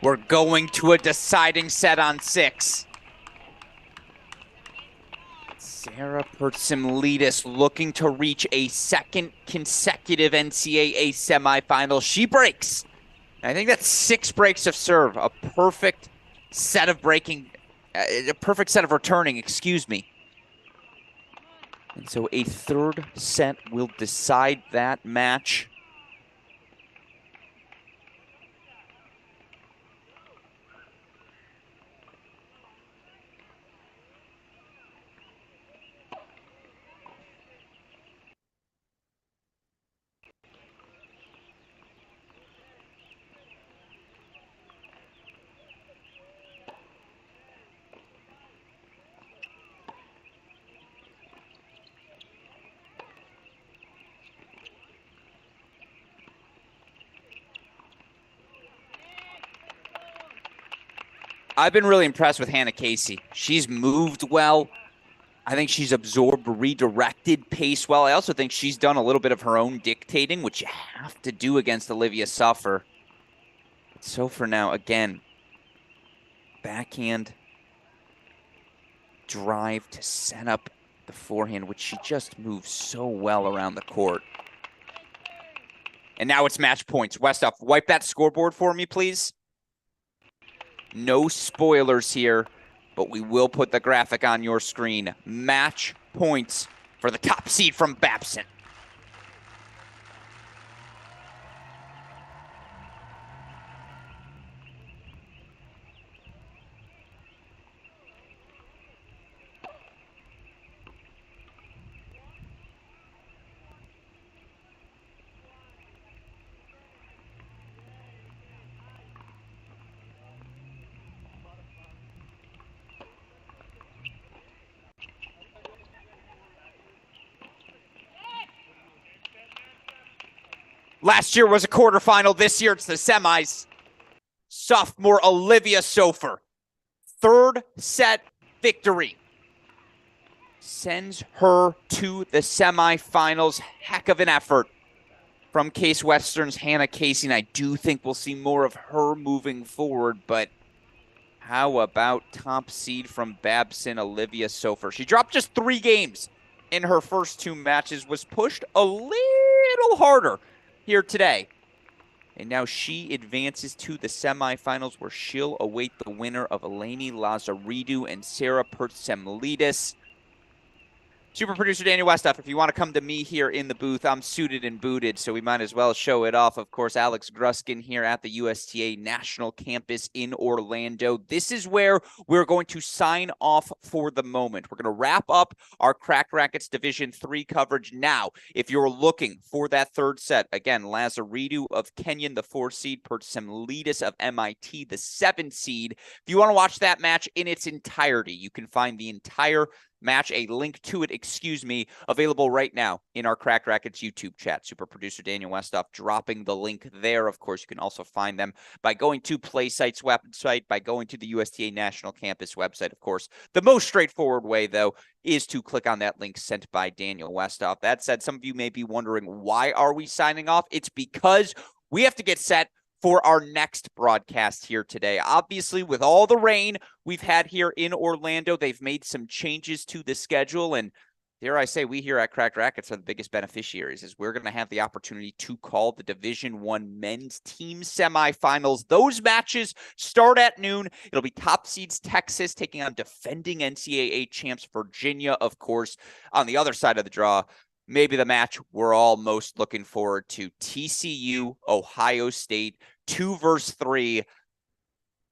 S1: We're going to a deciding set on 6. Sarah Pertsimlidis looking to reach a second consecutive NCAA semifinal. She breaks. I think that's 6 breaks of serve. A perfect set of breaking, a perfect set of returning, excuse me. And so a third set will decide that match. I've been really impressed with Hannah Casey. She's moved well. I think she's absorbed, redirected pace well. I also think she's done a little bit of her own dictating, which you have to do against Olivia Sofer. So for now, again, backhand drive to set up the forehand, which she just moves so well around the court. And now it's match points. Westhoff, wipe that scoreboard for me, please. No spoilers here, but we will put the graphic on your screen. Match points for the top seed from Babson. Last year was a quarterfinal. This year it's the semis. Sophomore Olivia Sofer, third set victory, sends her to the semifinals. Heck of an effort from Case Western's Hannah Casey, and I do think we'll see more of her moving forward, but how about top seed from Babson, Olivia Sofer? She dropped just 3 games in her first 2 matches, was pushed a little harder here today. And now she advances to the semifinals where she'll await the winner of Eleni Lazaridou and Sarah Pertsemlidis. Super producer Daniel Westhoff, if you want to come to me here in the booth, I'm suited and booted, so we might as well show it off. Of course, Alex Gruskin here at the USTA National Campus in Orlando. This is where we're going to sign off for the moment. We're going to wrap up our Cracked Racquets Division III coverage now. If you're looking for that third set, again, Lazaridou of Kenyon, the 4 seed, Pertsemlidis of MIT, the 7 seed. If you want to watch that match in its entirety, you can find the entire match, a link to it, available right now in our Cracked Racquets YouTube chat. Super producer Daniel Westhoff dropping the link there. Of course, you can also find them by going to PlaySite's website, by going to the USTA National Campus website. Of course, the most straightforward way, though, is to click on that link sent by Daniel Westhoff. That said, some of you may be wondering, why are we signing off? It's because we have to get set for our next broadcast here today. Obviously, with all the rain we've had here in Orlando, they've made some changes to the schedule, and dare I say, we here at Cracked Racquets are the biggest beneficiaries, as we're going to have the opportunity to call the Division I men's team semifinals. Those matches start at noon. It'll be top seeds Texas taking on defending NCAA champs Virginia, of course. On the other side of the draw, maybe the match we're all most looking forward to, TCU, Ohio State, 2 versus 3.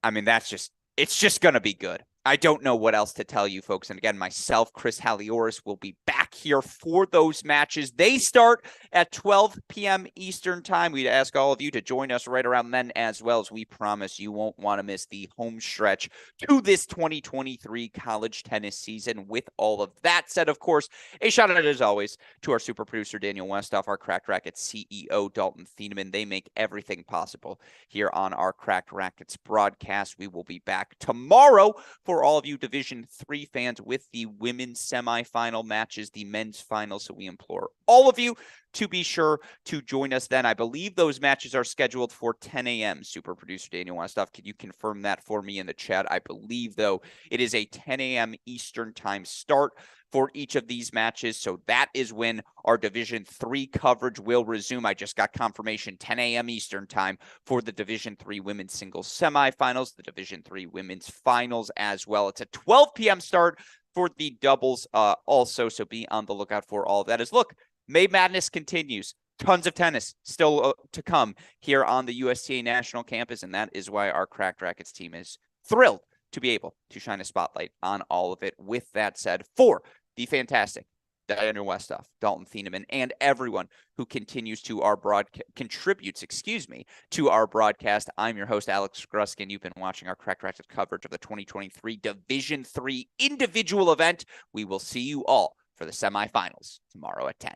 S1: I mean, it's just going to be good. I don't know what else to tell you, folks. And again, myself, Chris Halioris, will be back here for those matches. They start at 12 p.m. Eastern time. We'd ask all of you to join us right around then, as well as we promise you won't want to miss the home stretch to this 2023 college tennis season. With all of that said, of course, a shout out as always to our super producer, Daniel Westhoff, our Cracked Racquets CEO, Dalton Thieneman. They make everything possible here on our Cracked Racquets broadcast. We will be back tomorrow for all of you Division III fans with the women's semifinal matches, the men's final. So we implore all of you to be sure to join us then. I believe those matches are scheduled for 10 a.m. Super producer Daniel Westhoff, can you confirm that for me in the chat? I believe, though, it is a 10 a.m. Eastern time start for each of these matches. So that is when our Division III coverage will resume. I just got confirmation, 10 a.m. Eastern time for the Division III women's singles semifinals, the Division III women's finals as well. It's a 12 p.m. start for the doubles also, so be on the lookout for all of that. As look, May Madness continues. Tons of tennis still to come here on the USTA National Campus, and that is why our Cracked Racquets team is thrilled to be able to shine a spotlight on all of it. With that said, for the fantastic Daniel Westhoff, Dalton Thieneman, and everyone who contributes to our broadcast. I'm your host, Alex Gruskin. You've been watching our Cracked Racquets coverage of the 2023 Division III individual event. We will see you all for the semifinals tomorrow at 10.